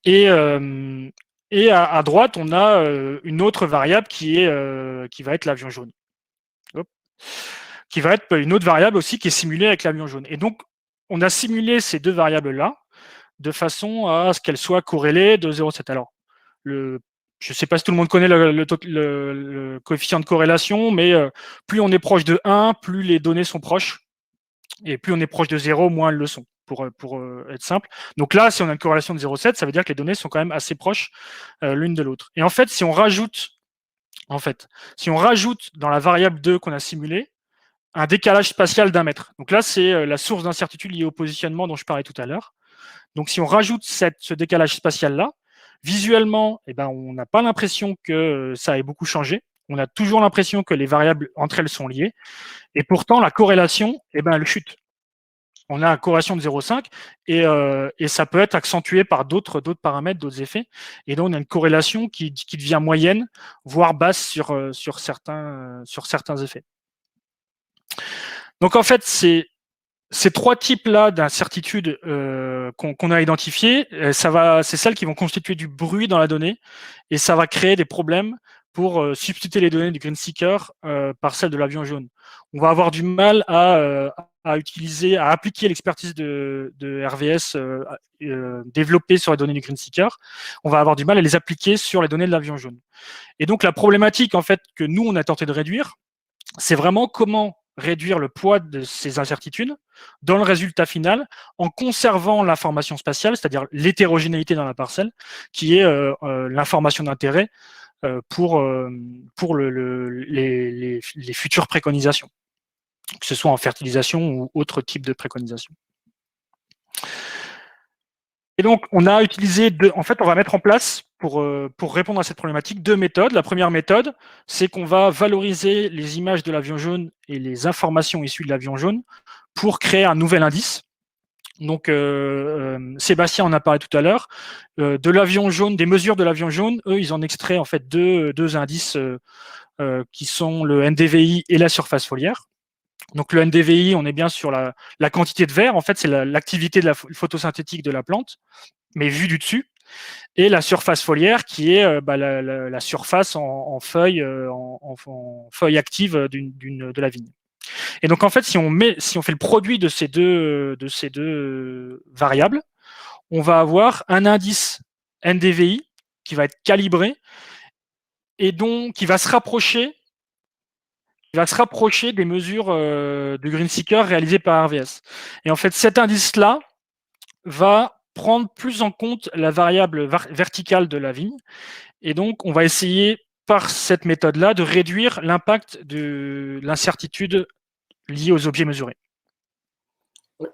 Et à droite, on a une autre variable qui va être l'avion jaune. Qui va être une autre variable aussi qui est simulée avec l'avion jaune. Et donc, on a simulé ces deux variables-là de façon à ce qu'elles soient corrélées de 0,7. Alors, je ne sais pas si tout le monde connaît le coefficient de corrélation, mais plus on est proche de 1, plus les données sont proches. Et plus on est proche de 0, moins elles le sont, pour être simple. Donc là, si on a une corrélation de 0,7, ça veut dire que les données sont quand même assez proches l'une de l'autre. Et en fait, si on rajoute dans la variable 2 qu'on a simulée, un décalage spatial d'1 mètre. Donc là, c'est la source d'incertitude liée au positionnement dont je parlais tout à l'heure. Donc si on rajoute ce décalage spatial-là, visuellement, on n'a pas l'impression que ça ait beaucoup changé. On a toujours l'impression que les variables entre elles sont liées. Et pourtant, la corrélation, elle chute. On a une corrélation de 0,5 et ça peut être accentué par d'autres paramètres, d'autres effets. Et donc, on a une corrélation qui devient moyenne, voire basse sur certains effets. Donc, en fait, ces 3 types-là d'incertitudes qu'on a identifiées, c'est celles qui vont constituer du bruit dans la donnée et ça va créer des problèmes pour substituer les données du Green Seeker par celles de l'avion jaune. On va avoir du mal à appliquer l'expertise de RVS développée sur les données du Green Seeker. On va avoir du mal à les appliquer sur les données de l'avion jaune. Et donc la problématique en fait que nous on a tenté de réduire, c'est vraiment comment réduire le poids de ces incertitudes dans le résultat final en conservant l'information spatiale, c'est-à-dire l'hétérogénéité dans la parcelle, qui est l'information d'intérêt pour les futures préconisations, que ce soit en fertilisation ou autre type de préconisation. Et donc, on a utilisé on va mettre en place, pour répondre à cette problématique, 2 méthodes. La première méthode, c'est qu'on va valoriser les images de l'avion jaune et les informations issues de l'avion jaune pour créer un nouvel indice. Donc, Sébastien en a parlé tout à l'heure. De l'avion jaune, des mesures de l'avion jaune, eux, ils en extraient en fait deux indices qui sont le NDVI et la surface foliaire. Donc le NDVI, on est bien sur la quantité de verre. En fait, c'est l'activité de la photosynthétique de la plante, mais vue du dessus. Et la surface foliaire, qui est la surface en feuilles actives de la vigne. Et donc en fait, si on fait le produit de ces deux variables, on va avoir un indice NDVI qui va être calibré et qui va se rapprocher des mesures de Green Seeker réalisées par RVS. Et en fait, cet indice-là va prendre plus en compte la variable verticale de la vigne. Et donc, on va essayer, par cette méthode-là, de réduire l'impact de l'incertitude liée aux objets mesurés.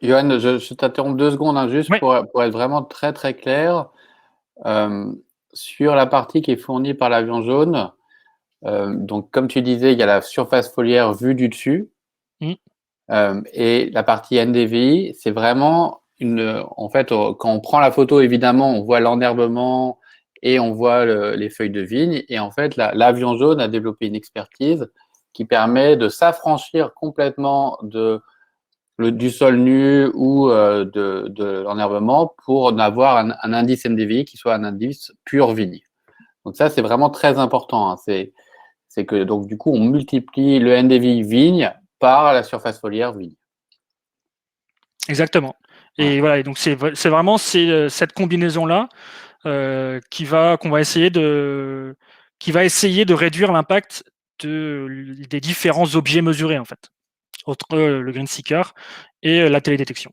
Johan, je t'interromps 2 secondes, hein, juste Oui. pour être vraiment très très clair. Sur la partie qui est fournie par l'avion jaune, donc comme tu disais, il y a la surface foliaire vue du dessus. Et la partie NDVI, c'est vraiment en fait, quand on prend la photo, évidemment, on voit l'enherbement et on voit les feuilles de vigne. Et en fait, l'avion jaune a développé une expertise qui permet de s'affranchir complètement du sol nu ou de l'enherbement pour avoir un indice NDVI qui soit un indice pur vigne. Donc ça, c'est vraiment très important. Hein. C'est que donc du coup, on multiplie le NDVI vigne par la surface foliaire vigne. Exactement. Et voilà. Et donc c'est vraiment cette combinaison-là qui va essayer de réduire l'impact des différents objets mesurés en fait entre le Green Seeker et la télédétection.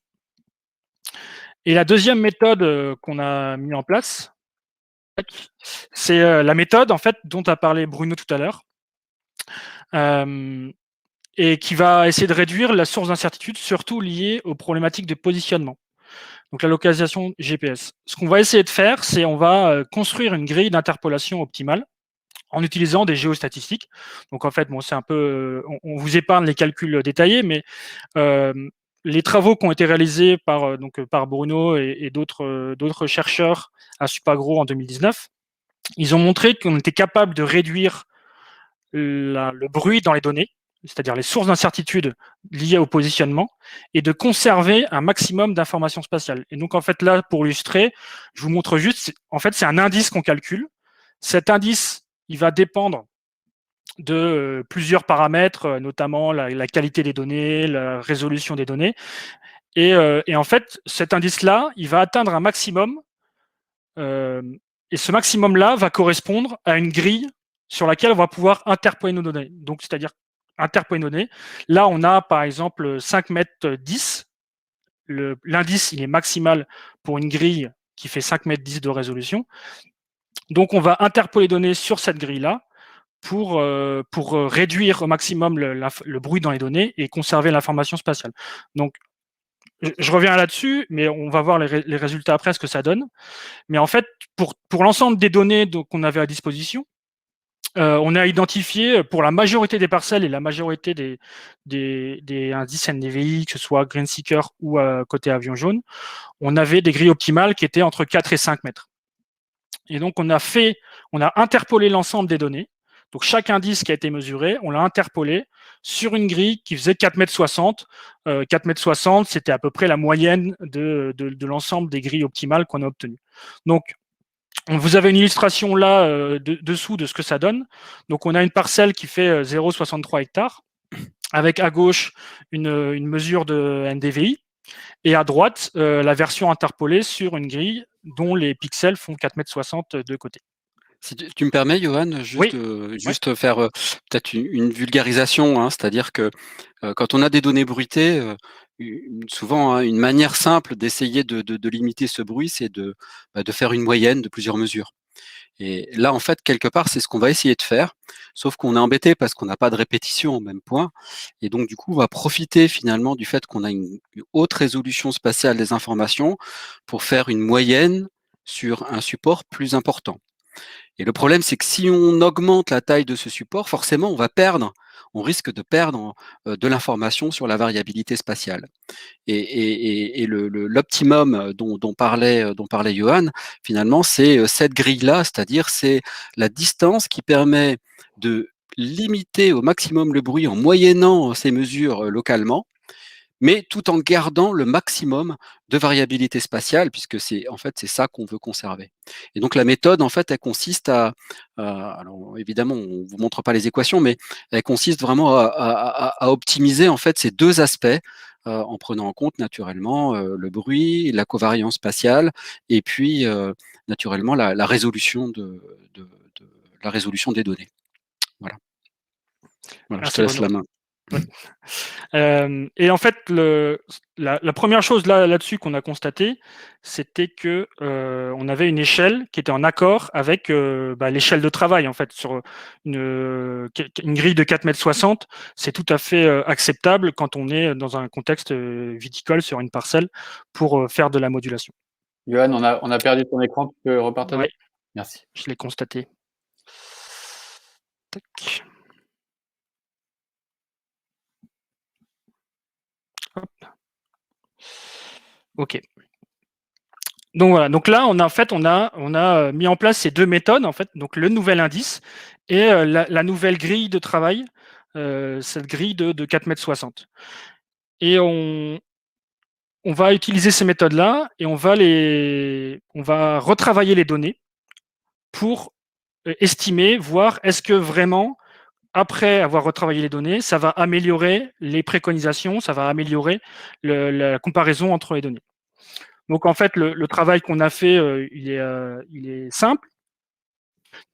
Et la deuxième méthode qu'on a mis en place, c'est la méthode en fait dont a parlé Bruno tout à l'heure, et qui va essayer de réduire la source d'incertitude, surtout liée aux problématiques de positionnement. Donc la localisation GPS. Ce qu'on va essayer de faire, c'est on va construire une grille d'interpolation optimale en utilisant des géostatistiques. Donc en fait, bon, c'est un peu, on vous épargne les calculs détaillés, mais les travaux qui ont été réalisés par Bruno et d'autres chercheurs à Supagro en 2019, ils ont montré qu'on était capable de réduire le bruit dans les données, c'est-à-dire les sources d'incertitude liées au positionnement, et de conserver un maximum d'informations spatiales. Et donc en fait là, pour illustrer, je vous montre juste, en fait c'est un indice qu'on calcule. Cet indice, il va dépendre de plusieurs paramètres, notamment la qualité des données, la résolution des données. Et en fait, cet indice-là, il va atteindre un maximum, et ce maximum-là va correspondre à une grille sur laquelle on va pouvoir interpoler nos données. Donc, c'est-à-dire interpoler nos données. Là, on a par exemple 5 mètres 10. L'indice, il est maximal pour une grille qui fait 5 mètres 10 de résolution. Donc, on va interpoler les données sur cette grille-là pour réduire au maximum le bruit dans les données et conserver l'information spatiale. Donc, je reviens là-dessus, mais on va voir les résultats après, ce que ça donne. Mais en fait, pour l'ensemble des données qu'on avait à disposition, on a identifié pour la majorité des parcelles et la majorité des indices NDVI, que ce soit Green Seeker ou côté avion jaune, on avait des grilles optimales qui étaient entre 4 et 5 mètres. Et donc, on a interpolé l'ensemble des données. Donc, chaque indice qui a été mesuré, on l'a interpolé sur une grille qui faisait 4,60 m. 4,60 m, c'était à peu près la moyenne de l'ensemble des grilles optimales qu'on a obtenues. Donc, Vous avez une illustration là dessous de ce que ça donne. Donc, on a une parcelle qui fait 0,63 hectares, avec à gauche une mesure de NDVI, et à droite, la version interpolée sur une grille dont les pixels font 4,60 m de côté. Si tu me permets, Johan, Oui. juste faire peut-être une vulgarisation, hein, c'est-à-dire que quand on a des données bruitées, souvent, hein, une manière simple d'essayer de limiter ce bruit, c'est de faire une moyenne de plusieurs mesures. Et là, en fait, quelque part, c'est ce qu'on va essayer de faire, sauf qu'on est embêté parce qu'on n'a pas de répétition au même point. Et donc, du coup, on va profiter finalement du fait qu'on a une haute résolution spatiale des informations pour faire une moyenne sur un support plus important. Et le problème, c'est que si on augmente la taille de ce support, forcément, on risque de perdre de l'information sur la variabilité spatiale. Et l'optimum dont parlait Johan, finalement, c'est cette grille-là, c'est-à-dire c'est la distance qui permet de limiter au maximum le bruit en moyennant ces mesures localement, mais tout en gardant le maximum de variabilité spatiale, puisque c'est ça qu'on veut conserver. Et donc la méthode, en fait, elle consiste alors évidemment, on vous montre pas les équations, mais elle consiste vraiment à optimiser en fait ces deux aspects, en prenant en compte naturellement le bruit, la covariance spatiale, et puis naturellement la résolution la résolution des données. Voilà. Je te laisse la main. Et en fait, la première chose là-dessus qu'on a constaté, c'était que on avait une échelle qui était en accord avec l'échelle de travail. En fait, sur une grille de 4,60 m, c'est tout à fait acceptable quand on est dans un contexte viticole sur une parcelle pour faire de la modulation. Johan, on a perdu ton écran, tu peux repartager? Oui. Merci. Je l'ai constaté. Tac. Hop. OK. Donc voilà. Donc là, on a mis en place ces deux méthodes, en fait. Donc le nouvel indice et la nouvelle grille de travail, cette grille de 4,60 m. Et on va utiliser ces méthodes-là et on va retravailler les données pour estimer, voir est-ce que vraiment, après avoir retravaillé les données, ça va améliorer les préconisations, ça va améliorer la comparaison entre les données. Donc en fait, le travail qu'on a fait, il est simple.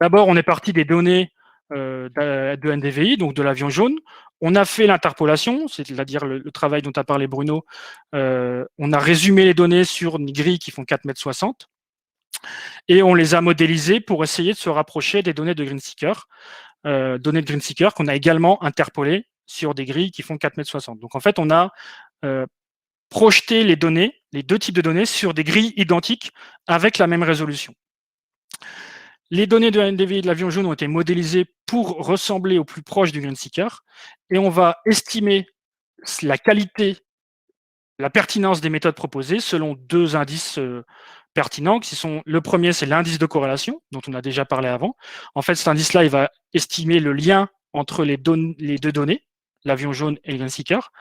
D'abord, on est parti des données de NDVI, donc de l'avion jaune. On a fait l'interpolation, c'est-à-dire le travail dont a parlé Bruno. On a résumé les données sur une grille qui font 4,60 m et on les a modélisées pour essayer de se rapprocher des données de GreenSeeker, qu'on a également interpolées sur des grilles qui font 4,60 m. Donc en fait, on a projeté les données, les deux types de données, sur des grilles identiques avec la même résolution. Les données de NDVI de l'avion jaune ont été modélisées pour ressembler au plus proche du GreenSeeker et on va estimer la qualité, la pertinence des méthodes proposées selon deux indices pertinents qui sont, le premier, c'est l'indice de corrélation dont on a déjà parlé avant. En fait, cet indice-là, il va estimer le lien entre les deux données, l'avion jaune et le GreenSeeker.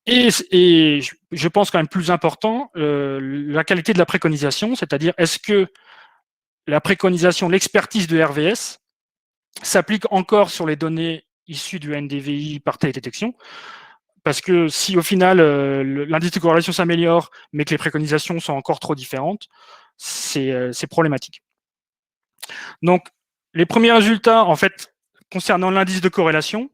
Et je pense quand même plus important, la qualité de la préconisation, c'est-à-dire est-ce que la préconisation, l'expertise de RVS s'applique encore sur les données issues du NDVI par télédétection. Parce que si au final l'indice de corrélation s'améliore, mais que les préconisations sont encore trop différentes, c'est problématique. Donc, les premiers résultats, en fait, concernant l'indice de corrélation,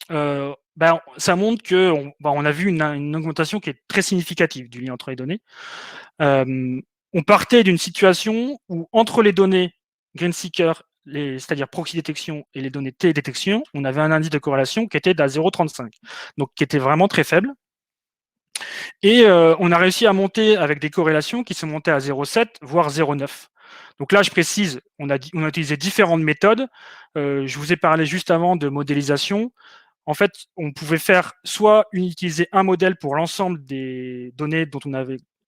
ça montre qu'on a vu une augmentation qui est très significative du lien entre les données. On partait d'une situation où entre les données GreenSeeker, c'est-à-dire proxy détection, et les données télédétection, on avait un indice de corrélation qui était d'à 0,35, donc qui était vraiment très faible. Et on a réussi à monter avec des corrélations qui sont montées à 0,7, voire 0,9. Donc là, je précise, on a utilisé différentes méthodes. Je vous ai parlé juste avant de modélisation. En fait, on pouvait soit utiliser un modèle pour l'ensemble des données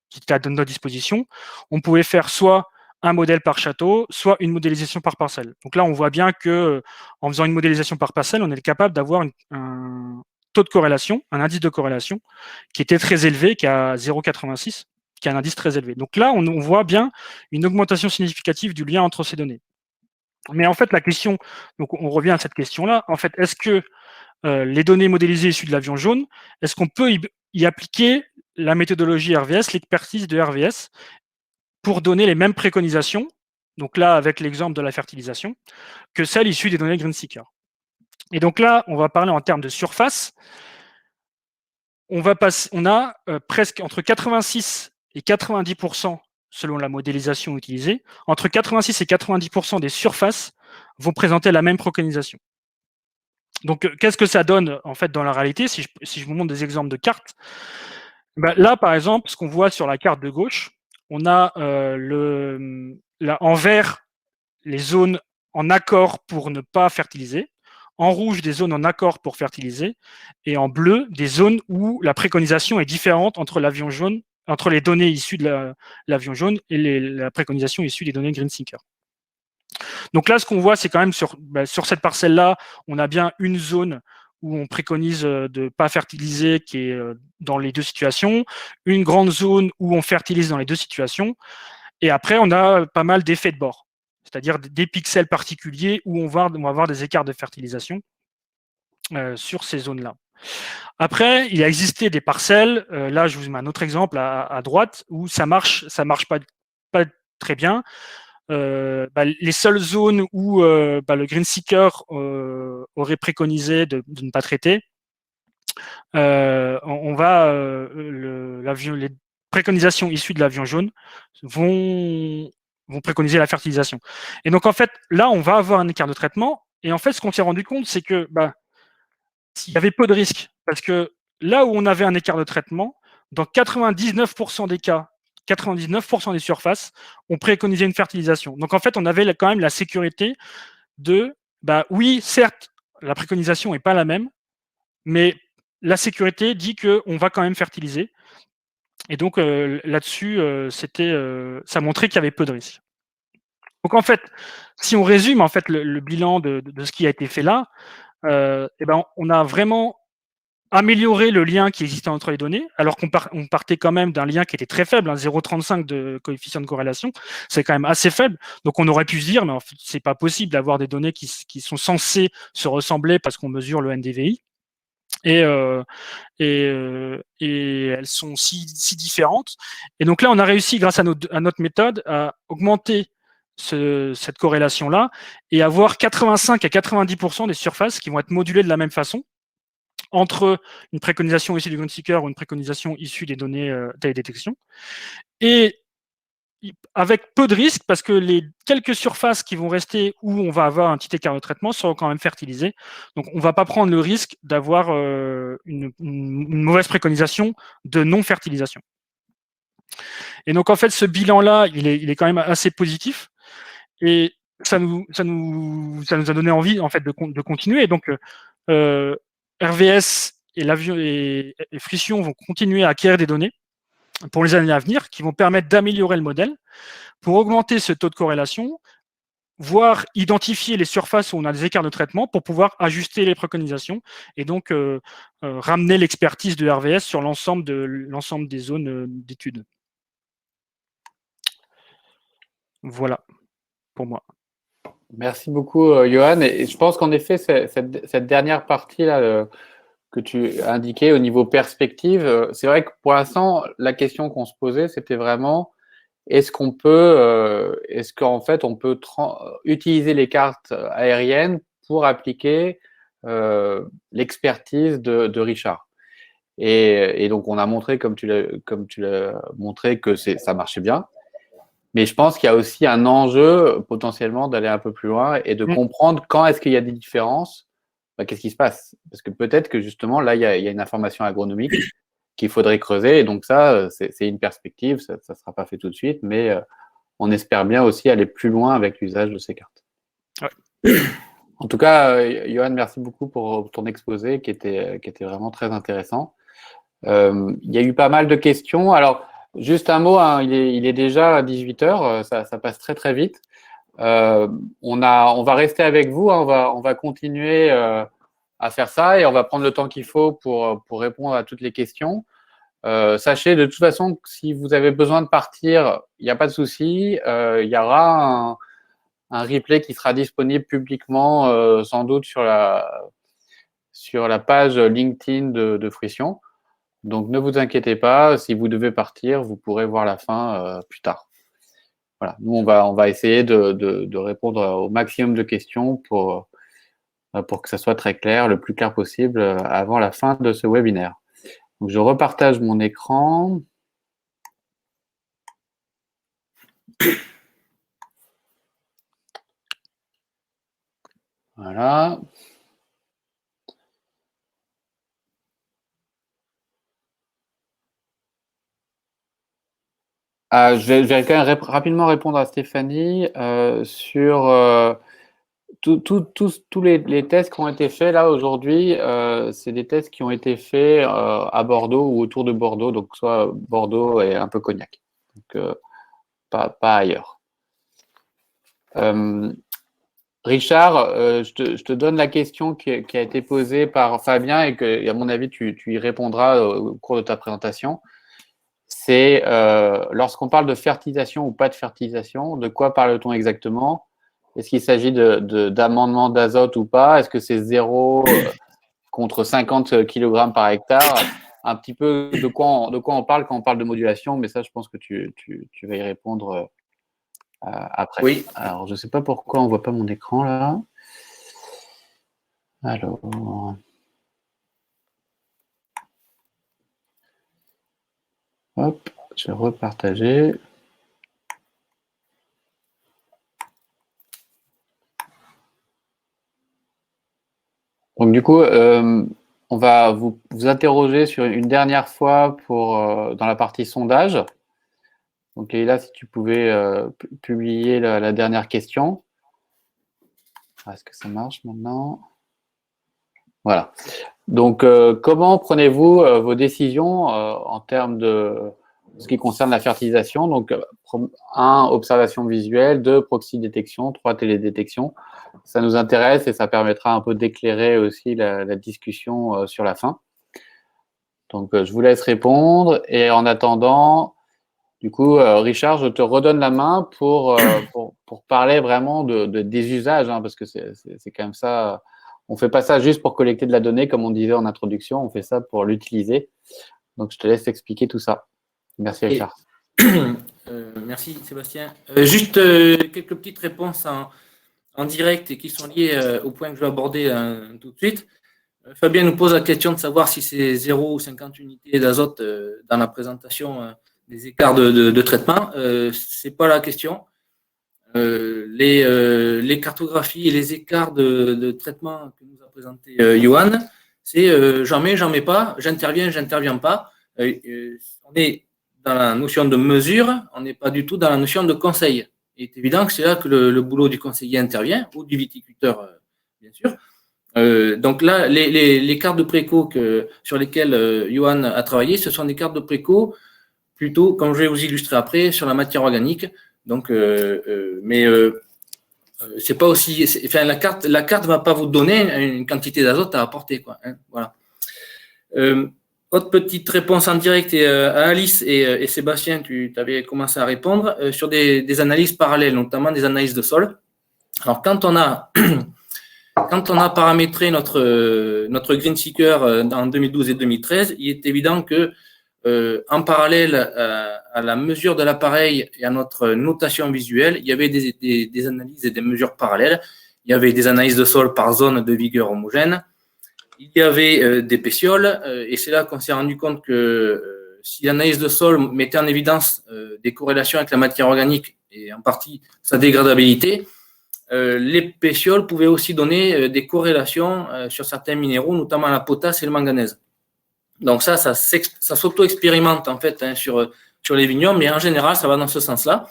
qui étaient à notre disposition. On pouvait faire soit un modèle par château, soit une modélisation par parcelle. Donc là, on voit bien que en faisant une modélisation par parcelle, on est capable d'avoir un taux de corrélation, un indice de corrélation qui était très élevé, qui est à 0,86, qui a un indice très élevé. Donc là, on voit bien une augmentation significative du lien entre ces données. Mais en fait, la question, donc on revient à cette question-là, en fait, est-ce que les données modélisées issues de l'avion jaune, est-ce qu'on peut y appliquer la méthodologie RVS, l'expertise de RVS, pour donner les mêmes préconisations, donc là, avec l'exemple de la fertilisation, que celles issues des données GreenSeeker. Et donc là, on va parler en termes de surface. On a presque entre 86 et 90%, selon la modélisation utilisée, entre 86 et 90% des surfaces vont présenter la même préconisation. Donc, qu'est-ce que ça donne en fait dans la réalité si je vous montre des exemples de cartes, ben, là, par exemple, ce qu'on voit sur la carte de gauche, on a en vert les zones en accord pour ne pas fertiliser, en rouge des zones en accord pour fertiliser, et en bleu des zones où la préconisation est différente entre l'avion jaune, entre les données issues de l'avion jaune et la préconisation issue des données GreenSeeker. Donc là, ce qu'on voit, c'est quand même sur cette parcelle-là, on a bien une zone où on préconise de ne pas fertiliser, qui est dans les deux situations, une grande zone où on fertilise dans les deux situations, et après, on a pas mal d'effets de bord, c'est-à-dire des pixels particuliers où on va avoir des écarts de fertilisation sur ces zones-là. Après, il a existé des parcelles, là je vous mets un autre exemple à droite, où ça marche pas très bien. Les seules zones où le GreenSeeker aurait préconisé de ne pas traiter, les préconisations issues de l'avion jaune vont préconiser la fertilisation. Et donc en fait, là, on va avoir un écart de traitement. Et en fait, ce qu'on s'est rendu compte, c'est que il y avait peu de risques, parce que là où on avait un écart de traitement, dans 99% des cas, 99% des surfaces, on préconisait une fertilisation. Donc en fait, on avait quand même la sécurité de, oui, certes, la préconisation n'est pas la même, mais la sécurité dit qu'on va quand même fertiliser. Et donc là-dessus, ça montrait qu'il y avait peu de risques. Donc en fait, si on résume en fait le bilan de ce qui a été fait là, on a vraiment amélioré le lien qui existait entre les données, alors qu'on partait quand même d'un lien qui était très faible, 0,35 de coefficient de corrélation, c'est quand même assez faible. Donc on aurait pu se dire, mais en fait, c'est pas possible d'avoir des données qui sont censées se ressembler parce qu'on mesure le NDVI. Et elles sont si différentes. Et donc là, on a réussi, grâce à notre méthode, à augmenter cette corrélation-là et avoir 85 à 90% des surfaces qui vont être modulées de la même façon entre une préconisation issue du GreenSeeker ou une préconisation issue des données télédétection. Et avec peu de risques, parce que les quelques surfaces qui vont rester où on va avoir un petit écart de traitement seront quand même fertilisées. Donc, on ne va pas prendre le risque d'avoir une mauvaise préconisation de non-fertilisation. Et donc, en fait, ce bilan-là, il est quand même assez positif. Et ça nous a donné envie, en fait, de continuer. Et donc, RVS et Friction vont continuer à acquérir des données pour les années à venir, qui vont permettre d'améliorer le modèle pour augmenter ce taux de corrélation, voire identifier les surfaces où on a des écarts de traitement pour pouvoir ajuster les préconisations et donc ramener l'expertise de RVS sur l'ensemble des zones d'études. Voilà pour moi. Merci beaucoup, Johan. Et je pense qu'en effet, cette dernière partie-là que tu as indiquée au niveau perspective, c'est vrai que pour l'instant, la question qu'on se posait, c'était vraiment est-ce qu'en fait, on peut utiliser les cartes aériennes pour appliquer l'expertise de Richard. Et donc, on a montré, comme tu l'as montré, que ça marchait bien. Mais je pense qu'il y a aussi un enjeu potentiellement d'aller un peu plus loin et de comprendre quand est-ce qu'il y a des différences, qu'est-ce qui se passe. Parce que peut-être que justement, là, il y a une information agronomique qu'il faudrait creuser. Et donc ça, c'est une perspective, ça ne sera pas fait tout de suite, mais on espère bien aussi aller plus loin avec l'usage de ces cartes. Ouais. En tout cas, Johan, merci beaucoup pour ton exposé qui était vraiment très intéressant. Il y a eu pas mal de questions. Alors, juste un mot, hein, il est déjà 18h, ça passe très très vite. On va rester avec vous, hein, on va continuer à faire ça et on va prendre le temps qu'il faut pour répondre à toutes les questions. sachez de toute façon que si vous avez besoin de partir, il n'y a pas de souci. Il y aura un replay qui sera disponible publiquement, sans doute sur la page LinkedIn de Fruition. Donc, ne vous inquiétez pas. Si vous devez partir, vous pourrez voir la fin plus tard. Voilà. Nous, on va essayer de répondre au maximum de questions pour que ça soit très clair, le plus clair possible avant la fin de ce webinaire. Donc, je repartage mon écran. Voilà. Je vais quand même rapidement répondre à Stéphanie sur tous les tests qui ont été faits là aujourd'hui. C'est des tests qui ont été faits à Bordeaux ou autour de Bordeaux, donc soit Bordeaux et un peu Cognac, donc pas ailleurs. Richard, je te donne la question qui a été posée par Fabien et que, à mon avis, tu y répondras au cours de ta présentation. C'est lorsqu'on parle de fertilisation ou pas de fertilisation, de quoi parle-t-on exactement? Est-ce qu'il s'agit d'amendement d'azote ou pas? Est-ce que c'est 0 contre 50 kg par hectare? Un petit peu de quoi on parle quand on parle de modulation, mais ça, je pense que tu vas y répondre après. Oui. Alors, je ne sais pas pourquoi on ne voit pas mon écran là. Alors. Hop, je vais repartager. Donc, du coup, on va vous interroger sur une dernière fois dans la partie sondage. Donc, Leïla, si tu pouvais publier la dernière question. Est-ce que ça marche maintenant? Voilà. Donc, comment prenez-vous vos décisions en termes de ce qui concerne la fertilisation? Donc, 1, observation visuelle, 2, proxy détection, 3, télédétection. Ça nous intéresse et ça permettra un peu d'éclairer aussi la discussion sur la fin. Donc, je vous laisse répondre. Et en attendant, du coup, Richard, je te redonne la main pour parler vraiment des usages, hein, parce que c'est quand même ça. On ne fait pas ça juste pour collecter de la donnée, comme on disait en introduction, on fait ça pour l'utiliser. Donc, je te laisse expliquer tout ça. Merci, Richard. Merci, Sébastien. Juste quelques petites réponses en direct et qui sont liées au point que je vais aborder tout de suite. Fabien nous pose la question de savoir si c'est 0 ou 50 unités d'azote dans la présentation des écarts de traitement. Ce n'est pas la question. Les cartographies et les écarts de traitement que nous a présenté Johan, c'est j'en mets pas, j'interviens pas. On est dans la notion de mesure, on n'est pas du tout dans la notion de conseil. Il est évident que c'est là que le boulot du conseiller intervient, ou du viticulteur, bien sûr. Donc là, les cartes de préco sur lesquelles Johan a travaillé, ce sont des cartes de préco plutôt, comme je vais vous illustrer après, sur la matière organique. Donc, c'est pas aussi. Enfin, la carte va pas vous donner une quantité d'azote à apporter, quoi. Hein, voilà. Autre petite réponse en direct à Alice et Sébastien, tu avais commencé à répondre sur des analyses parallèles, notamment des analyses de sol. Alors, quand on a paramétré notre Green Seeker en 2012 et 2013, il est évident que en parallèle à la mesure de l'appareil et à notre notation visuelle, il y avait des analyses et des mesures parallèles. Il y avait des analyses de sol par zone de vigueur homogène. Il y avait des pétioles, et c'est là qu'on s'est rendu compte que si l'analyse de sol mettait en évidence des corrélations avec la matière organique et en partie sa dégradabilité, les pétioles pouvaient aussi donner des corrélations sur certains minéraux, notamment la potasse et le manganèse. Donc ça s'auto-expérimente en fait sur les vignobles, mais en général, ça va dans ce sens-là.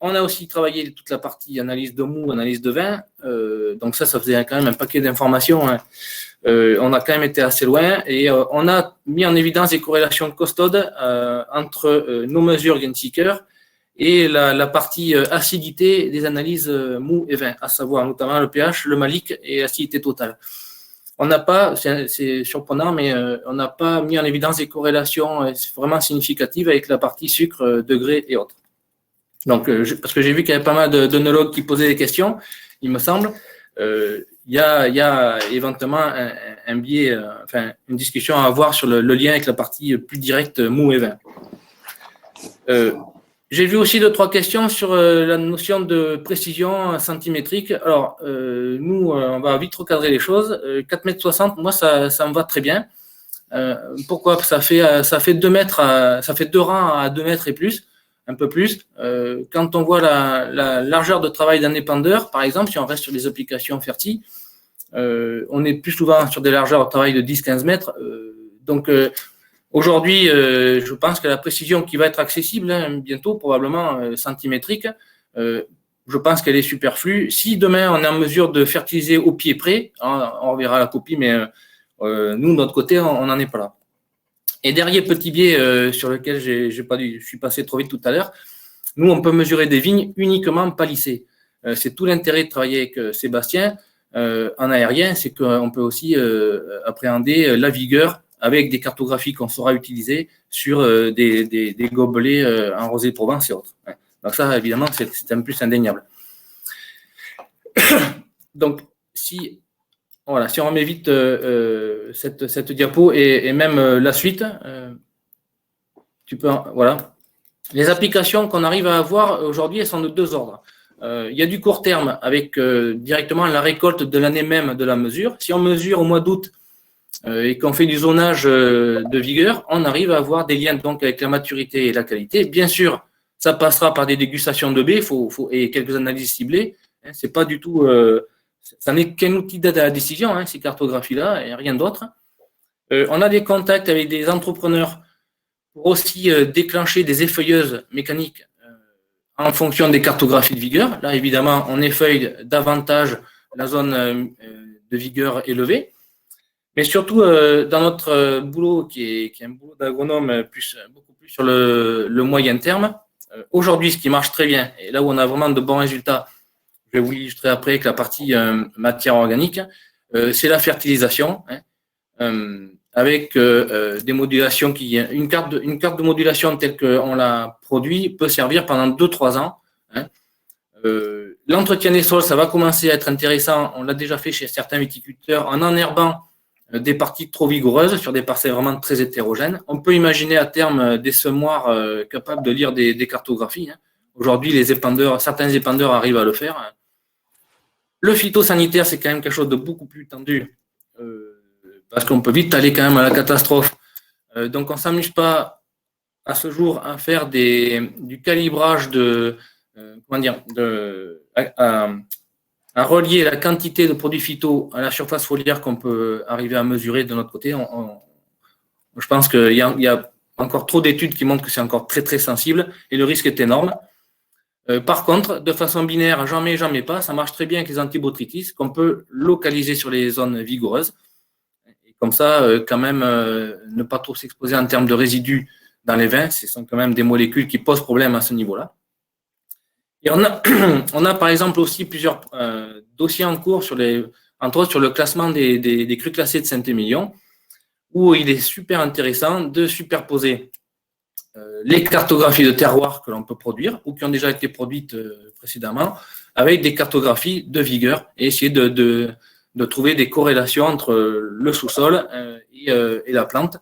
On a aussi travaillé toute la partie analyse de mou, analyse de vin. Donc ça faisait quand même un paquet d'informations. Hein. On a quand même été assez loin et on a mis en évidence des corrélations costaudes entre nos mesures Green Seeker et la partie acidité des analyses mou et vin, à savoir notamment le pH, le malique et l'acidité totale. on n'a pas, c'est surprenant, mais on n'a pas mis en évidence des corrélations vraiment significatives avec la partie sucre, degré et autres. Donc, parce que j'ai vu qu'il y avait pas mal d'œnologues qui posaient des questions, il me semble. Il y a éventuellement un biais, enfin, une discussion à avoir sur le lien avec la partie plus directe mou et vin. J'ai vu aussi 2-3 questions sur la notion de précision centimétrique. Alors, nous, on va vite recadrer les choses. 4,60 m, moi, ça me va très bien. Pourquoi? Ça fait 2 mètres, ça fait 2 rangs à 2 mètres et plus, un peu plus. Quand on voit la largeur de travail d'un épandeur, par exemple, si on reste sur les applications Ferti, on est plus souvent sur des largeurs de travail de 10-15 mètres. Donc, aujourd'hui, je pense que la précision qui va être accessible bientôt, probablement centimétrique, je pense qu'elle est superflue. Si demain on est en mesure de fertiliser au pied près, on reverra la copie, mais nous, de notre côté, on n'en est pas là. Et dernier petit biais sur lequel je suis passé trop vite tout à l'heure, nous, on peut mesurer des vignes uniquement palissées. C'est tout l'intérêt de travailler avec Sébastien en aérien, c'est qu'on peut aussi appréhender la vigueur avec des cartographies qu'on saura utiliser sur des gobelets en rosé Provence et autres. Donc ça, évidemment, c'est un plus indéniable. Donc, si on remet vite cette diapo et même la suite, tu peux, voilà. Les applications qu'on arrive à avoir aujourd'hui, elles sont de 2 ordres. Il y a du court terme avec directement la récolte de l'année même de la mesure. Si on mesure au mois d'août, et qu'on fait du zonage de vigueur, on arrive à avoir des liens donc avec la maturité et la qualité. Bien sûr, ça passera par des dégustations de baies et quelques analyses ciblées. C'est pas du tout, ça n'est qu'un outil d'aide à la décision, ces cartographies-là, et rien d'autre. On a des contacts avec des entrepreneurs pour aussi déclencher des effeuilleuses mécaniques en fonction des cartographies de vigueur. Là, évidemment, on effeuille davantage la zone de vigueur élevée. Mais surtout, dans notre boulot, qui est un boulot d'agronome beaucoup plus sur le moyen terme, aujourd'hui, ce qui marche très bien, et là où on a vraiment de bons résultats, je vais vous l'illustrer après avec la partie matière organique, c'est la fertilisation, avec des modulations une carte de modulation telle qu'on l'a produit peut servir pendant 2-3 ans. L'entretien des sols, ça va commencer à être intéressant. On l'a déjà fait chez certains viticulteurs en enherbant des parties trop vigoureuses sur des parcelles vraiment très hétérogènes. On peut imaginer à terme des semoirs capables de lire des cartographies. Aujourd'hui, certains épandeurs arrivent à le faire. Le phytosanitaire, c'est quand même quelque chose de beaucoup plus tendu parce qu'on peut vite aller quand même à la catastrophe. Donc, on ne s'amuse pas à ce jour à faire du calibrage à relier la quantité de produits phyto à la surface foliaire qu'on peut arriver à mesurer de notre côté. Je pense qu'il y a encore trop d'études qui montrent que c'est encore très, très sensible et le risque est énorme. Par contre, de façon binaire, jamais pas, ça marche très bien avec les antibotrytis qu'on peut localiser sur les zones vigoureuses. Et comme ça, quand même, ne pas trop s'exposer en termes de résidus dans les vins. Ce sont quand même des molécules qui posent problème à ce niveau-là. Et on a par exemple aussi plusieurs dossiers en cours entre autres sur le classement des crus classés de Saint-Émilion, où il est super intéressant de superposer les cartographies de terroir que l'on peut produire ou qui ont déjà été produites précédemment avec des cartographies de vigueur et essayer de trouver des corrélations entre le sous-sol et la plante.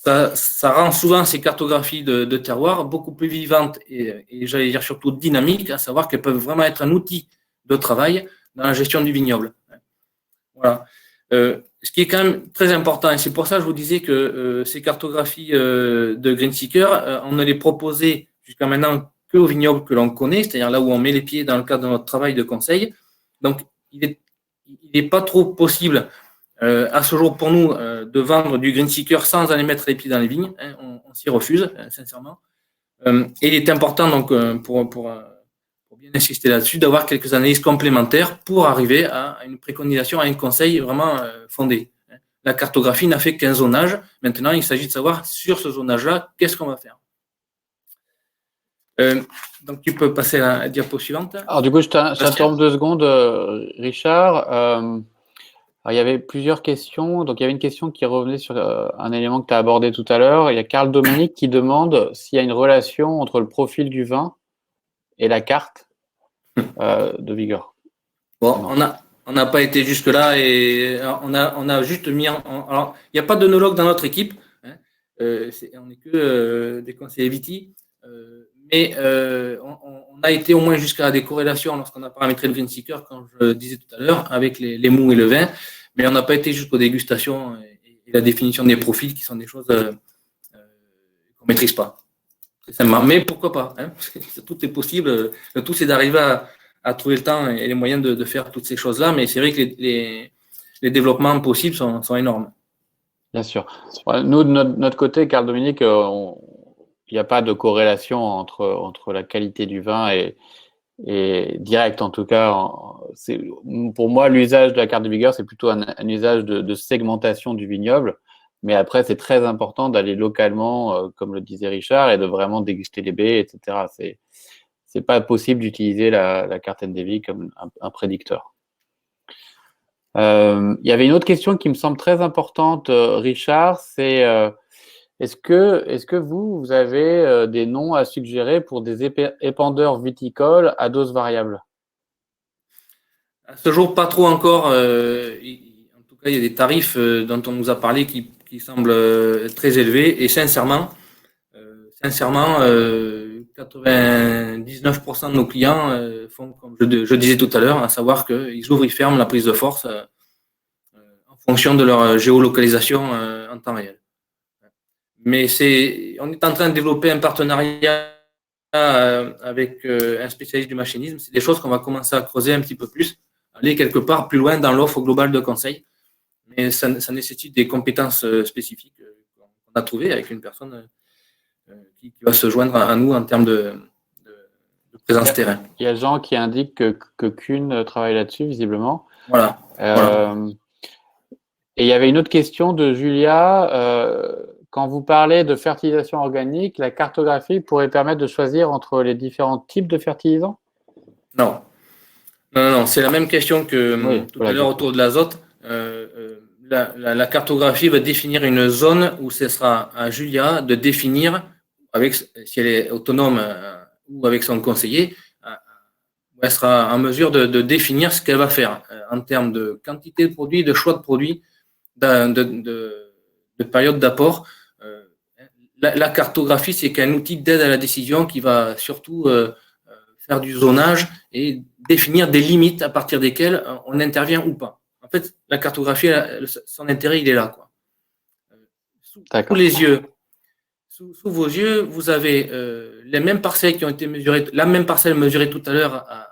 Ça rend souvent ces cartographies de terroir beaucoup plus vivantes et j'allais dire surtout dynamiques, à savoir qu'elles peuvent vraiment être un outil de travail dans la gestion du vignoble. Voilà. Ce qui est quand même très important, et c'est pour ça que je vous disais que ces cartographies de Greenseeker, on ne les proposait jusqu'à maintenant qu'au vignoble que l'on connaît, c'est-à-dire là où on met les pieds dans le cadre de notre travail de conseil. Donc, il n'est pas trop possible à ce jour pour nous de vendre du Greenseeker sans aller mettre les pieds dans les vignes. On s'y refuse, sincèrement. Et il est important, donc, pour bien insister là-dessus, d'avoir quelques analyses complémentaires pour arriver à une préconisation, à un conseil vraiment fondé. La cartographie n'a fait qu'un zonage. Maintenant, il s'agit de savoir sur ce zonage-là, qu'est-ce qu'on va faire. Donc, tu peux passer à la diapo suivante. Alors, du coup, je t'interromps 2 secondes, Richard. Alors, il y avait plusieurs questions. Donc, il y avait une question qui revenait sur un élément que tu as abordé tout à l'heure. Il y a Carl Dominique qui demande s'il y a une relation entre le profil du vin et la carte de vigueur. Bon, on n'a pas été jusque-là et on a juste mis alors, il n'y a pas d'œnologue dans notre équipe. Hein, on n'est que des conseillers VT. Mais on a été au moins jusqu'à des corrélations lorsqu'on a paramétré le green seeker, comme je le disais tout à l'heure, avec les mous et le vin. Mais on n'a pas été jusqu'aux dégustations et la définition des profils qui sont des choses qu'on ne maîtrise pas. Mais pourquoi pas, hein, tout est possible. Le tout, c'est d'arriver à trouver le temps et les moyens de faire toutes ces choses-là. Mais c'est vrai que les développements possibles sont énormes. Bien sûr. Nous, de notre côté, Carl Dominique, il n'y a pas de corrélation entre la qualité du vin et direct, en tout cas. Pour moi, l'usage de la carte de vigueur, c'est plutôt un usage de segmentation du vignoble. Mais après, c'est très important d'aller localement, comme le disait Richard, et de vraiment déguster les baies, etc. C'est pas possible d'utiliser la carte NDV comme un prédicteur. Il y avait une autre question qui me semble très importante, Richard, c'est est-ce que vous avez des noms à suggérer pour des épandeurs viticoles à dose variable? À ce jour, pas trop encore. En tout cas, il y a des tarifs dont on nous a parlé qui semblent très élevés. Et sincèrement, 99% de nos clients font comme je disais tout à l'heure, à savoir qu'ils ouvrent, ils ferment la prise de force en fonction de leur géolocalisation en temps réel. Mais on est en train de développer un partenariat avec un spécialiste du machinisme. C'est des choses qu'on va commencer à creuser un petit peu plus, aller quelque part plus loin dans l'offre globale de conseil. Mais ça nécessite des compétences spécifiques qu'on a trouvées avec une personne qui va se joindre à nous en termes de présence terrain. Il y a Jean qui indique que Kuhn travaille là-dessus, visiblement. Voilà. Et il y avait une autre question de Julia. Quand vous parlez de fertilisation organique, la cartographie pourrait permettre de choisir entre les différents types de fertilisants? Non, c'est la même question que tout à l'heure autour de l'azote. La cartographie va définir une zone où ce sera à Julia de définir, si elle est autonome ou avec son conseiller, elle sera en mesure de définir ce qu'elle va faire en termes de quantité de produits, de choix de produits, de période d'apport. La cartographie, c'est qu'un outil d'aide à la décision qui va surtout faire du zonage et définir des limites à partir desquelles on intervient ou pas. En fait, la cartographie, son intérêt, il est là, quoi. Sous les yeux, sous vos yeux, vous avez les mêmes parcelles qui ont été mesurées, la même parcelle mesurée tout à l'heure à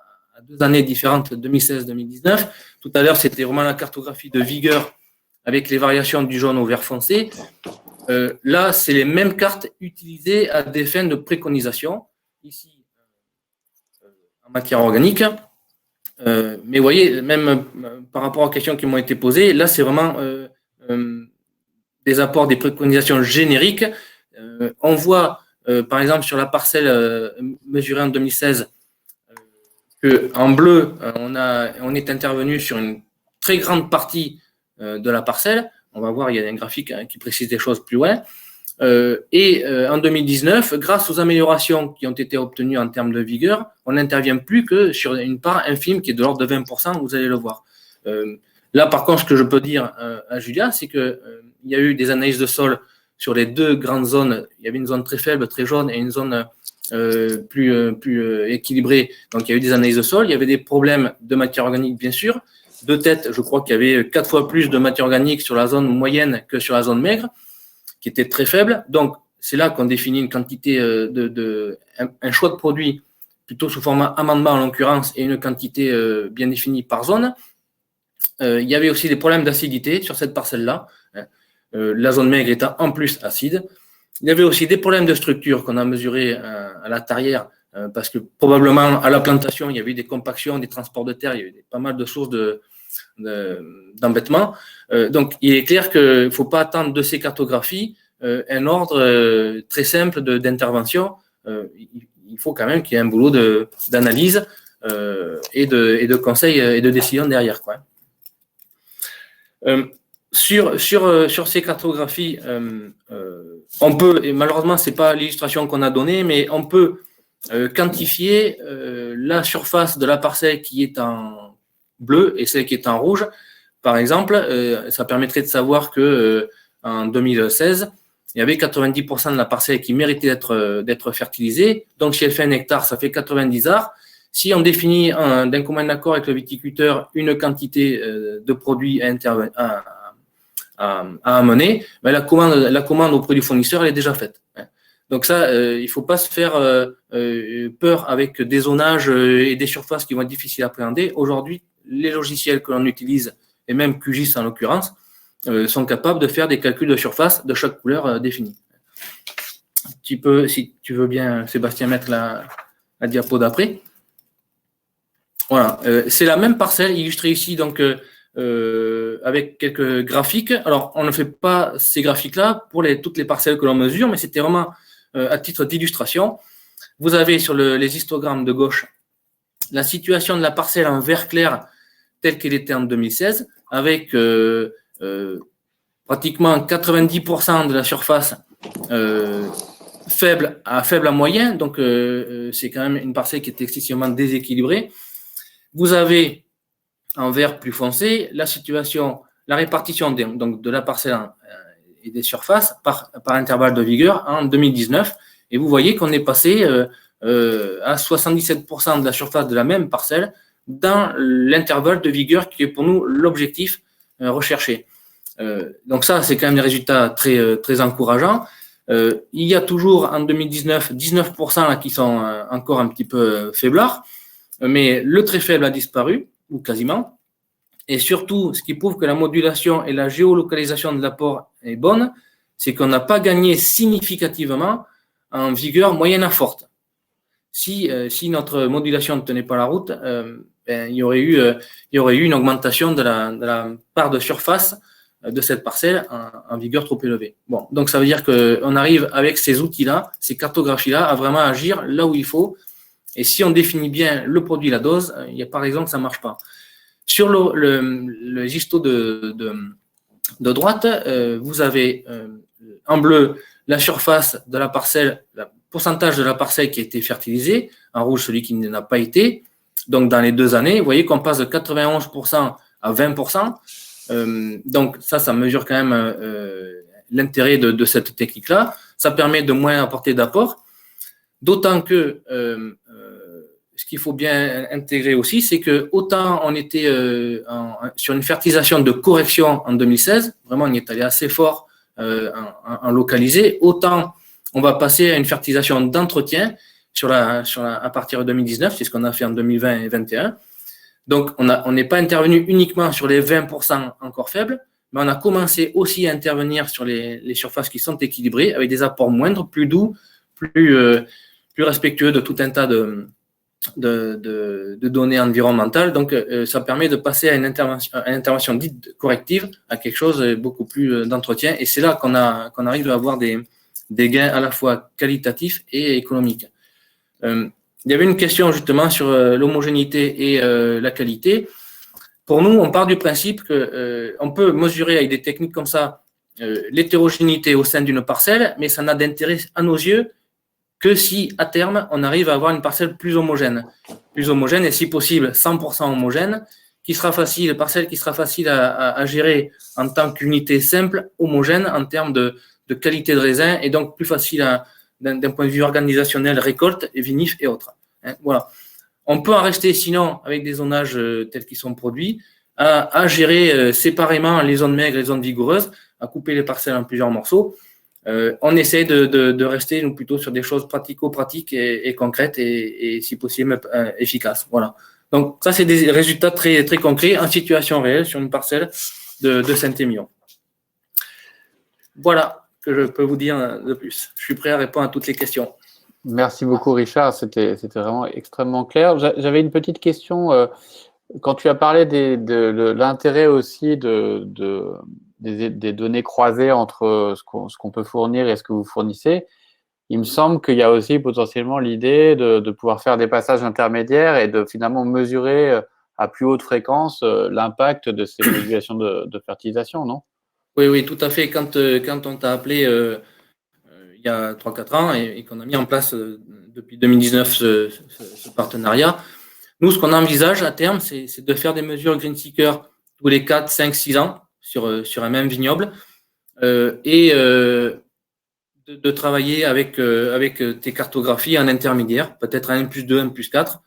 2 années différentes, 2016-2019. Tout à l'heure, c'était vraiment la cartographie de vigueur avec les variations du jaune au vert foncé. Là, c'est les mêmes cartes utilisées à des fins de préconisation, ici en matière organique. Mais vous voyez, même par rapport aux questions qui m'ont été posées, là, c'est vraiment des apports, des préconisations génériques. On voit, par exemple, sur la parcelle mesurée en 2016, qu'en bleu, on est intervenu sur une très grande partie de la parcelle. On va voir, il y a un graphique qui précise des choses plus loin. En 2019, grâce aux améliorations qui ont été obtenues en termes de vigueur, on n'intervient plus que sur une part infime qui est de l'ordre de 20%, vous allez le voir. Là, par contre, ce que je peux dire à Julia, c'est qu'il y a eu des analyses de sol sur les 2 grandes zones. Il y avait une zone très faible, très jaune, et une zone plus équilibrée. Donc, il y a eu des analyses de sol. Il y avait des problèmes de matière organique, bien sûr. De tête, je crois qu'il y avait 4 fois plus de matière organique sur la zone moyenne que sur la zone maigre, qui était très faible. Donc, c'est là qu'on définit une quantité un choix de produit plutôt sous format amendement en l'occurrence et une quantité bien définie par zone. Il y avait aussi des problèmes d'acidité sur cette parcelle-là, la zone maigre étant en plus acide. Il y avait aussi des problèmes de structure qu'on a mesurés à la tarière, parce que probablement à la plantation, il y avait eu des compactions, des transports de terre, il y avait pas mal de sources d'embêtement. Donc, il est clair qu'il ne faut pas attendre de ces cartographies un ordre très simple d'intervention. Il faut quand même qu'il y ait un boulot d'analyse et de conseil et de décision derrière, quoi. Sur ces cartographies, on peut, et malheureusement, ce n'est pas l'illustration qu'on a donnée, mais on peut quantifier la surface de la parcelle qui est en bleu et celle qui est en rouge. Par exemple, ça permettrait de savoir que en 2016, il y avait 90% de la parcelle qui méritait d'être fertilisée. Donc, si elle fait 1 hectare, ça fait 90 arts. Si on définit d'un commun accord avec le viticulteur une quantité de produits à amener, ben la commande auprès du fournisseur, elle est déjà faite. Donc ça, il ne faut pas se faire peur avec des zonages et des surfaces qui vont être difficiles à appréhender. Aujourd'hui, les logiciels que l'on utilise, et même QGIS en l'occurrence, sont capables de faire des calculs de surface de chaque couleur définie. Tu peux, si tu veux bien, Sébastien, mettre la diapo d'après. Voilà, c'est la même parcelle illustrée ici donc avec quelques graphiques. Alors, on ne fait pas ces graphiques-là pour toutes les parcelles que l'on mesure, mais c'était vraiment à titre d'illustration. Vous avez sur les histogrammes de gauche la situation de la parcelle en vert clair telle qu'elle était en 2016, avec pratiquement 90% de la surface faible à moyen, donc c'est quand même une parcelle qui est excessivement déséquilibrée. Vous avez en vert plus foncé la situation, la répartition donc de la parcelle et des surfaces par intervalle de vigueur en 2019, et vous voyez qu'on est passé à 77% de la surface de la même parcelle dans l'intervalle de vigueur qui est pour nous l'objectif recherché. Donc ça, c'est quand même des résultats très encourageants. Il y a toujours en 2019 19% là, qui sont encore un petit peu faiblards, mais le très faible a disparu, ou quasiment. Et surtout, ce qui prouve que la modulation et la géolocalisation de l'apport est bonne, c'est qu'on n'a pas gagné significativement en vigueur moyenne à forte. Si notre modulation ne tenait pas la route, il y aurait eu une augmentation de la part de surface de cette parcelle en vigueur trop élevée. Bon, donc ça veut dire qu'on arrive avec ces outils-là, ces cartographies-là, à vraiment agir là où il faut. Et si on définit bien le produit et la dose, il y a par exemple que ça ne marche pas. Sur le histo de droite, vous avez en bleu la surface de la parcelle, le pourcentage de la parcelle qui a été fertilisée, en rouge celui qui n'a pas été. Donc dans les 2 années, vous voyez qu'on passe de 91% à 20%. Donc ça mesure quand même l'intérêt de cette technique-là. Ça permet de moins apporter d'apport. D'autant que ce qu'il faut bien intégrer aussi, c'est que autant on était sur une fertilisation de correction en 2016, vraiment on y est allé assez fort en localisé, autant on va passer à une fertilisation d'entretien à partir de 2019, c'est ce qu'on a fait en 2020 et 2021. Donc on n'est pas intervenu uniquement sur les 20% encore faibles, mais on a commencé aussi à intervenir sur les surfaces qui sont équilibrées, avec des apports moindres, plus doux, plus respectueux de tout un tas de données environnementales. Donc, ça permet de passer à une intervention dite corrective, à quelque chose beaucoup plus d'entretien. Et c'est là qu'on arrive à avoir des gains à la fois qualitatifs et économiques. Il y avait une question justement sur l'homogénéité et la qualité. Pour nous, on part du principe qu'on peut mesurer avec des techniques comme ça l'hétérogénéité au sein d'une parcelle, mais ça n'a d'intérêt à nos yeux que si, à terme, on arrive à avoir une parcelle plus homogène et si possible 100% homogène, parcelle qui sera facile à gérer en tant qu'unité simple, homogène en termes de qualité de raisin et donc plus facile d'un point de vue organisationnel, récolte, et vinif et autres. Voilà. On peut en rester sinon avec des zonages tels qu'ils sont produits, à gérer séparément les zones maigres et les zones vigoureuses, à couper les parcelles en plusieurs morceaux. On essaie de rester nous plutôt sur des choses pratico-pratiques et concrètes et si possible efficaces. Voilà. Donc ça c'est des résultats très très concrets en situation réelle sur une parcelle de Saint-Émilion. Voilà que je peux vous dire de plus. Je suis prêt à répondre à toutes les questions. Merci beaucoup Richard, c'était vraiment extrêmement clair. J'avais une petite question. Quand tu as parlé de l'intérêt aussi des données croisées entre ce qu'on peut fournir et ce que vous fournissez, il me semble qu'il y a aussi potentiellement l'idée de pouvoir faire des passages intermédiaires et de finalement mesurer à plus haute fréquence l'impact de ces modulations de fertilisation, non? Oui, tout à fait. Quand on t'a appelé il y a 3-4 ans et qu'on a mis en place depuis 2019 ce partenariat, nous, ce qu'on envisage à terme, c'est de faire des mesures Green Seeker tous les 4, 5, 6 ans sur un même vignoble et de travailler avec tes cartographies en intermédiaire, peut-être un N+2, un N+4,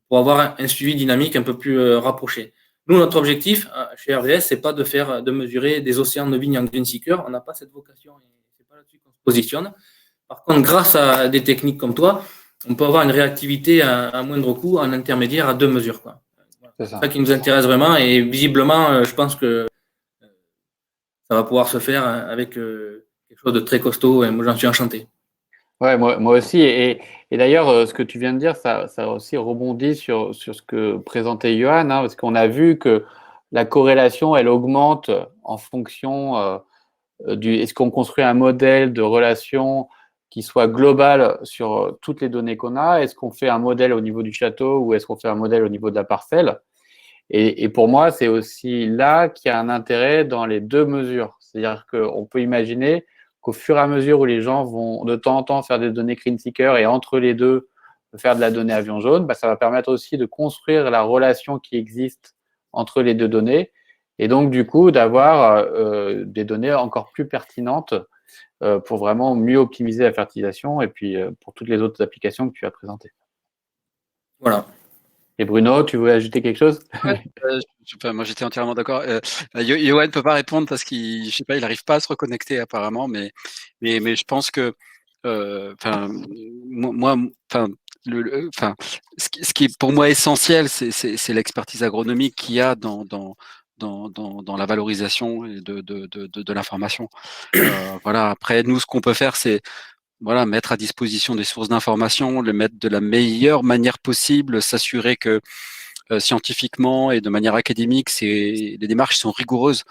pour avoir un suivi dynamique un peu plus rapproché. Nous, notre objectif chez RVS, c'est pas de mesurer des océans de vignes en Green Seeker. On n'a pas cette vocation et c'est pas là-dessus qu'on se positionne. Par contre, grâce à des techniques comme toi, on peut avoir une réactivité à moindre coût en intermédiaire à 2 mesures, quoi. C'est ça qui nous intéresse vraiment et visiblement, je pense que ça va pouvoir se faire avec quelque chose de très costaud et moi, j'en suis enchanté. Ouais, moi aussi. Et d'ailleurs, ce que tu viens de dire, ça aussi rebondit sur ce que présentait Johan, hein, parce qu'on a vu que la corrélation, elle augmente en fonction est-ce qu'on construit un modèle de relation qui soit global sur toutes les données qu'on a? Est-ce qu'on fait un modèle au niveau du château ou est-ce qu'on fait un modèle au niveau de la parcelle? Et pour moi, c'est aussi là qu'il y a un intérêt dans les 2 mesures. C'est-à-dire qu'on peut imaginer qu'au fur et à mesure où les gens vont de temps en temps faire des données Green Seeker et entre les deux faire de la donnée avion jaune, ça va permettre aussi de construire la relation qui existe entre les 2 données et donc du coup d'avoir des données encore plus pertinentes pour vraiment mieux optimiser la fertilisation et puis pour toutes les autres applications que tu as présentées. Voilà. Et Bruno, tu voulais ajouter quelque chose? Moi, j'étais entièrement d'accord. Johan ne peut pas répondre parce qu'il, je sais pas, il n'arrive pas à se reconnecter apparemment, mais je pense que, moi, ce qui est pour moi essentiel, c'est l'expertise agronomique qu'il y a dans la valorisation de l'information. Voilà. Après, nous, ce qu'on peut faire, c'est mettre à disposition des sources d'information, le mettre de la meilleure manière possible, s'assurer que scientifiquement et de manière académique, les démarches sont rigoureuses,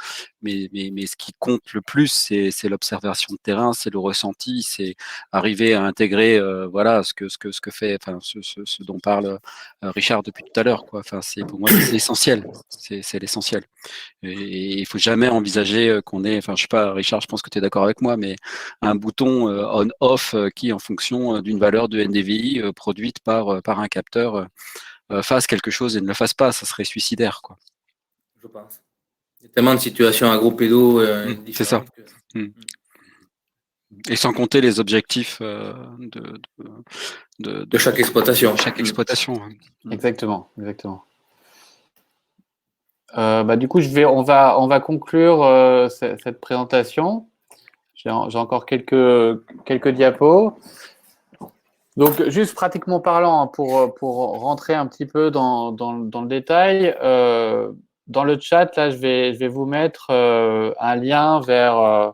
mais ce qui compte le plus, c'est l'observation de terrain, c'est le ressenti, c'est arriver à intégrer ce que fait, ce dont parle Richard depuis tout à l'heure, quoi. C'est pour moi c'est essentiel, c'est l'essentiel. Et il faut jamais envisager qu'on ait, je sais pas, Richard, je pense que tu es d'accord avec moi, mais un bouton on/off qui, en fonction d'une valeur de NDVI produite par un capteur, fasse quelque chose et ne le fasse pas, ça serait suicidaire, quoi. Je pense. Il y a tellement de situations agro-pédo différentes. C'est ça. Et sans compter les objectifs de chaque exploitation. Chaque exploitation. Exactement. Du coup, on va conclure cette présentation. J'ai encore quelques diapos. Donc, juste pratiquement parlant, pour rentrer un petit peu dans le détail, dans le chat, là, je vais vous mettre un lien vers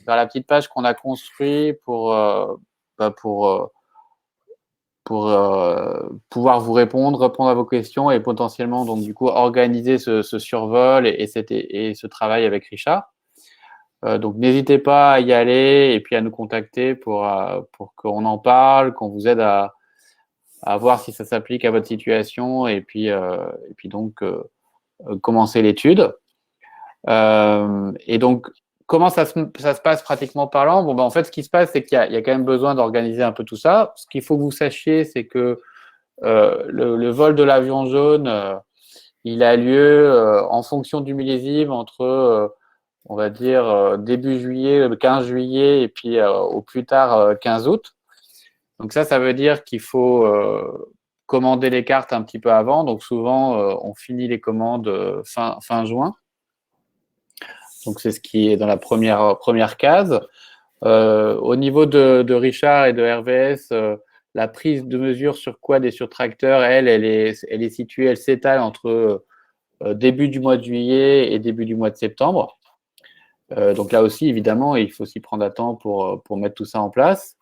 la petite page qu'on a construite pour pouvoir vous répondre à vos questions et potentiellement, donc, du coup, organiser ce survol et ce travail avec Richard. Donc, n'hésitez pas à y aller et puis à nous contacter pour qu'on en parle, qu'on vous aide à voir si ça s'applique à votre situation et puis donc commencer l'étude. Et donc, comment ça se passe pratiquement parlant? En fait, ce qui se passe, c'est qu'il y a quand même besoin d'organiser un peu tout ça. Ce qu'il faut que vous sachiez, c'est que le vol de l'avion jaune, il a lieu en fonction du millésime entre on va dire début juillet, le 15 juillet et puis au plus tard 15 août. Donc ça veut dire qu'il faut commander les cartes un petit peu avant. Donc souvent, on finit les commandes fin juin. Donc c'est ce qui est dans la première case. Au niveau de Richard et de RVS, la prise de mesure sur quad et sur tracteur, elle est située, elle s'étale entre début du mois de juillet et début du mois de septembre. Donc là aussi, évidemment, il faut s'y prendre à temps pour mettre tout ça en place.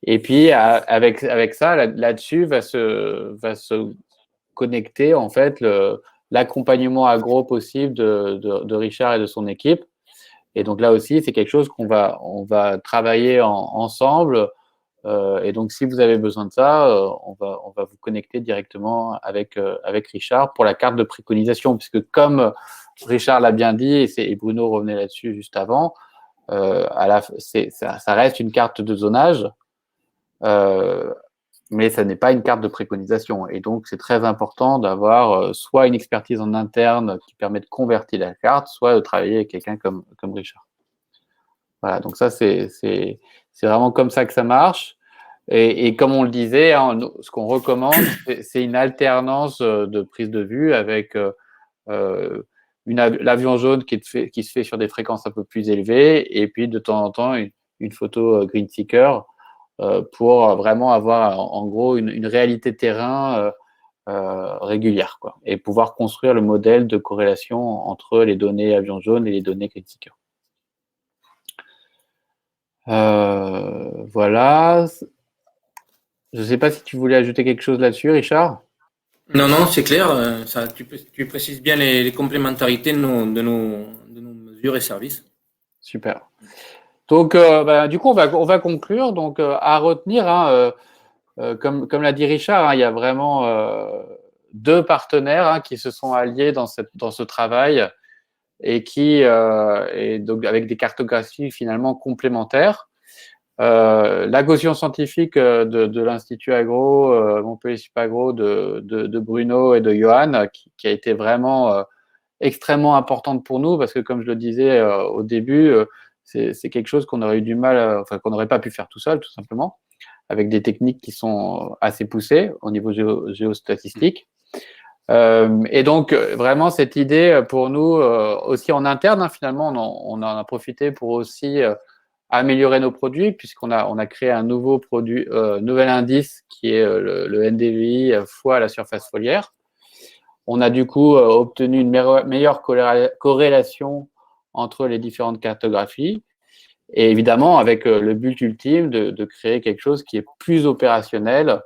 Et puis, avec ça, là-dessus, va se connecter, en fait, l'accompagnement agro possible de Richard et de son équipe. Et donc là aussi, c'est quelque chose on va travailler ensemble Et donc, si vous avez besoin de ça, on va vous connecter directement avec Richard pour la carte de préconisation, puisque comme Richard l'a bien dit, et Bruno revenait là-dessus juste avant, ça reste une carte de zonage, mais ça n'est pas une carte de préconisation. Et donc, c'est très important d'avoir soit une expertise en interne qui permet de convertir la carte, soit de travailler avec quelqu'un comme Richard. Voilà, donc ça, c'est vraiment comme ça que ça marche. Et comme on le disait, hein, ce qu'on recommande, c'est une alternance de prise de vue avec l'avion jaune qui se fait sur des fréquences un peu plus élevées, et puis de temps en temps une photo green seeker pour vraiment avoir en gros une réalité terrain régulière, quoi, et pouvoir construire le modèle de corrélation entre les données avion jaune et les données green seeker. Voilà. Je ne sais pas si tu voulais ajouter quelque chose là-dessus, Richard. Non, c'est clair. Tu précises bien les complémentarités de nos mesures et services. Super. Donc, du coup, on va conclure. Donc, à retenir, hein, comme l'a dit Richard, hein, il y a vraiment deux partenaires hein, qui se sont alliés dans ce travail et et donc avec des cartographies finalement complémentaires. La caution scientifique de l'Institut Agro, Montpellier Supagro, de Bruno et de Johan, qui a été vraiment extrêmement importante pour nous, parce que comme je le disais au début, c'est quelque chose qu'on aurait eu du mal, qu'on n'aurait pas pu faire tout seul, tout simplement, avec des techniques qui sont assez poussées au niveau géostatistique. Et donc, vraiment, cette idée pour nous, aussi en interne, hein, finalement, on en a profité pour aussi améliorer nos produits, puisqu'on a créé un nouveau produit, nouvel indice qui est le NDVI fois la surface foliaire. On a du coup obtenu une meilleure corrélation entre les différentes cartographies, et évidemment avec le but ultime de créer quelque chose qui est plus opérationnel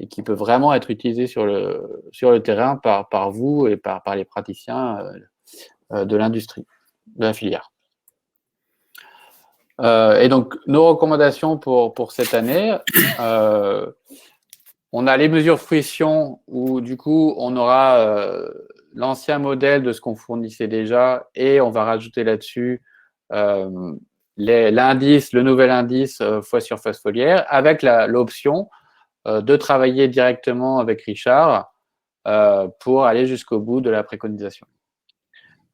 et qui peut vraiment être utilisé sur le terrain par vous et par les praticiens de l'industrie, de la filière. Et donc, nos recommandations pour cette année, on a les mesures fruition où, du coup, on aura l'ancien modèle de ce qu'on fournissait déjà et on va rajouter là-dessus l'indice, le nouvel indice fois surface foliaire avec l'option de travailler directement avec Richard pour aller jusqu'au bout de la préconisation.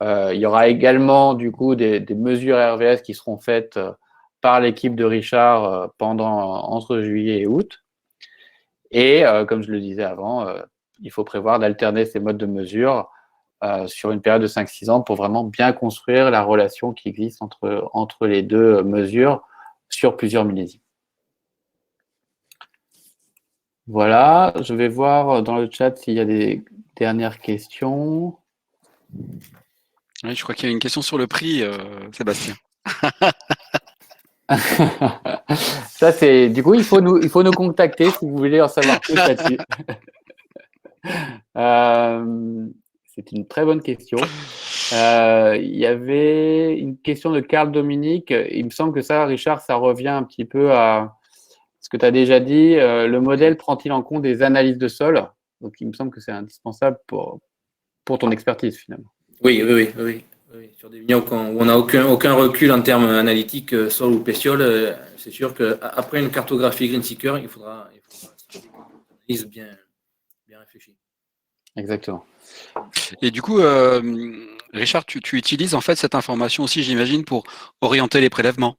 Il y aura également du coup des mesures RVS qui seront faites par l'équipe de Richard entre juillet et août. Et comme je le disais avant, il faut prévoir d'alterner ces modes de mesure sur une période de 5-6 ans pour vraiment bien construire la relation qui existe entre les deux mesures sur plusieurs millésimes. Voilà, je vais voir dans le chat s'il y a des dernières questions. Oui, je crois qu'il y a une question sur le prix, Sébastien. Ça, c'est du coup, il faut nous contacter si vous voulez en savoir plus là-dessus. C'est une très bonne question. Il y avait une question de Carl Dominique. Il me semble que ça, Richard, ça revient un petit peu à ce que tu as déjà dit. Le modèle prend-il en compte des analyses de sol? Donc, il me semble que c'est indispensable pour ton expertise, finalement. Oui. Sur des vignobles où on n'a aucun recul en termes analytiques, sol ou pétiole, c'est sûr qu'après une cartographie Green Seeker, il faudra une analyse bien réfléchie. Exactement. Et du coup, Richard, tu utilises en fait cette information aussi, j'imagine, pour orienter les prélèvements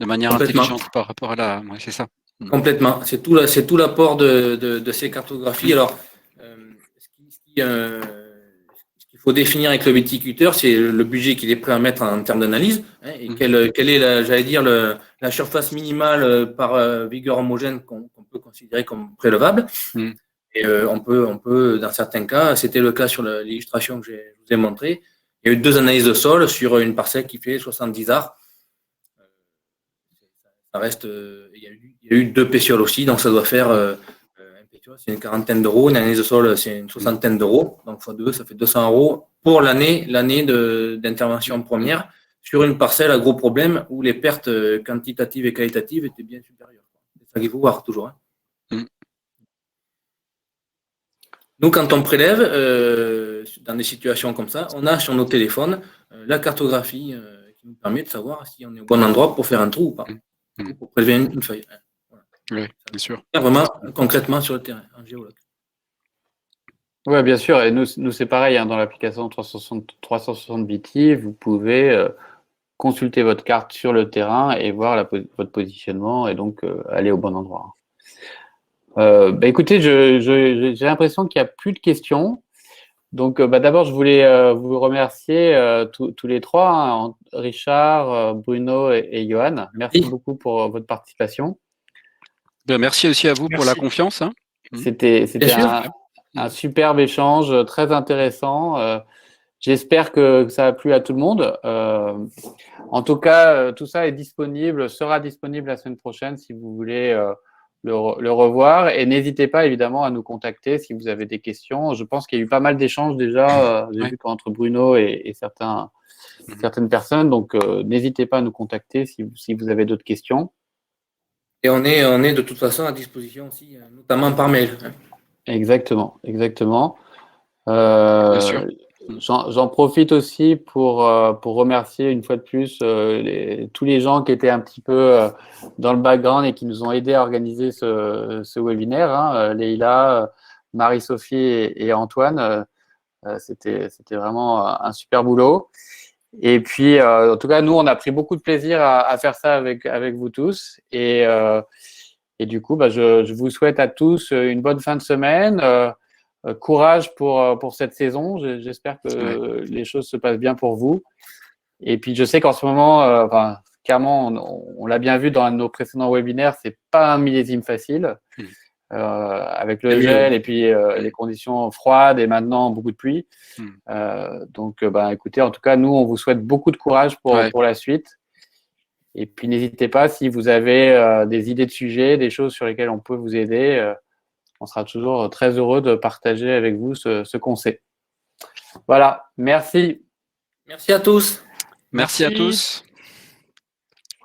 de manière intelligente par rapport à la… Ouais, c'est ça. Complètement. C'est tout l'apport de ces cartographies. Alors, ce qu'il faut définir avec le viticulteur, c'est le budget qu'il est prêt à mettre en termes d'analyse, hein, et quelle est, la surface minimale par vigueur homogène qu'on peut considérer comme prélevable. Et on peut, dans certains cas, c'était le cas sur l'illustration que je vous ai montré, il y a eu 2 analyses de sol sur une parcelle qui fait 70 arts. Ça reste, il y a eu 2 pétioles aussi, donc ça doit faire un pétiole, c'est une quarantaine d'euros, une analyse de sol, c'est une soixantaine d'euros, donc x2, ça fait 200 euros pour l'année d'intervention première sur une parcelle à gros problème où les pertes quantitatives et qualitatives étaient bien supérieures. ça qu'il faut voir toujours. Hein. Mm. Nous, quand on prélève, dans des situations comme ça, on a sur nos téléphones la cartographie qui nous permet de savoir si on est au bon endroit pour faire un trou ou pas, ou pour prélever une feuille. Voilà. Oui, bien sûr. Vraiment concrètement sur le terrain, en géologue. Oui, bien sûr. Et nous c'est pareil, hein, dans l'application 360 BT, vous pouvez consulter votre carte sur le terrain et voir votre positionnement et donc aller au bon endroit. Écoutez, j'ai l'impression qu'il n'y a plus de questions. Donc, d'abord, je voulais vous remercier tous les trois, hein, Richard, Bruno et Johan. Merci beaucoup pour votre participation. Bien, merci aussi à vous pour la confiance. Hein. C'était un superbe échange, très intéressant. J'espère que ça a plu à tout le monde. En tout cas, tout ça sera disponible la semaine prochaine si vous voulez le revoir. Et n'hésitez pas évidemment à nous contacter si vous avez des questions. Je pense qu'il y a eu pas mal d'échanges déjà. J'ai vu qu'entre Bruno et certaines personnes. Donc, n'hésitez pas à nous contacter si vous avez d'autres questions. Et on est de toute façon à disposition aussi, notamment par mail. Exactement. Bien sûr. J'en profite aussi pour remercier une fois de plus tous les gens qui étaient un petit peu dans le background et qui nous ont aidés à organiser ce webinaire. Hein, Leïla, Marie-Sophie et Antoine. C'était vraiment un super boulot. Et puis, en tout cas, nous, on a pris beaucoup de plaisir à faire ça avec vous tous. Et du coup, je vous souhaite à tous une bonne fin de semaine. Courage pour cette saison. J'espère que les choses se passent bien pour vous. Et puis, je sais qu'en ce moment, clairement, on l'a bien vu dans nos précédents webinaires, c'est pas un millésime facile. Avec le gel et puis les conditions froides et maintenant beaucoup de pluie. Donc, écoutez, en tout cas, nous, on vous souhaite beaucoup de courage pour la suite. Et puis, n'hésitez pas, si vous avez des idées de sujets, des choses sur lesquelles on peut vous aider, on sera toujours très heureux de partager avec vous ce qu'on sait. Voilà, merci. Merci à tous. Merci à tous.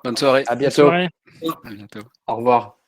Bonne soirée. À bientôt. À bientôt. Au revoir.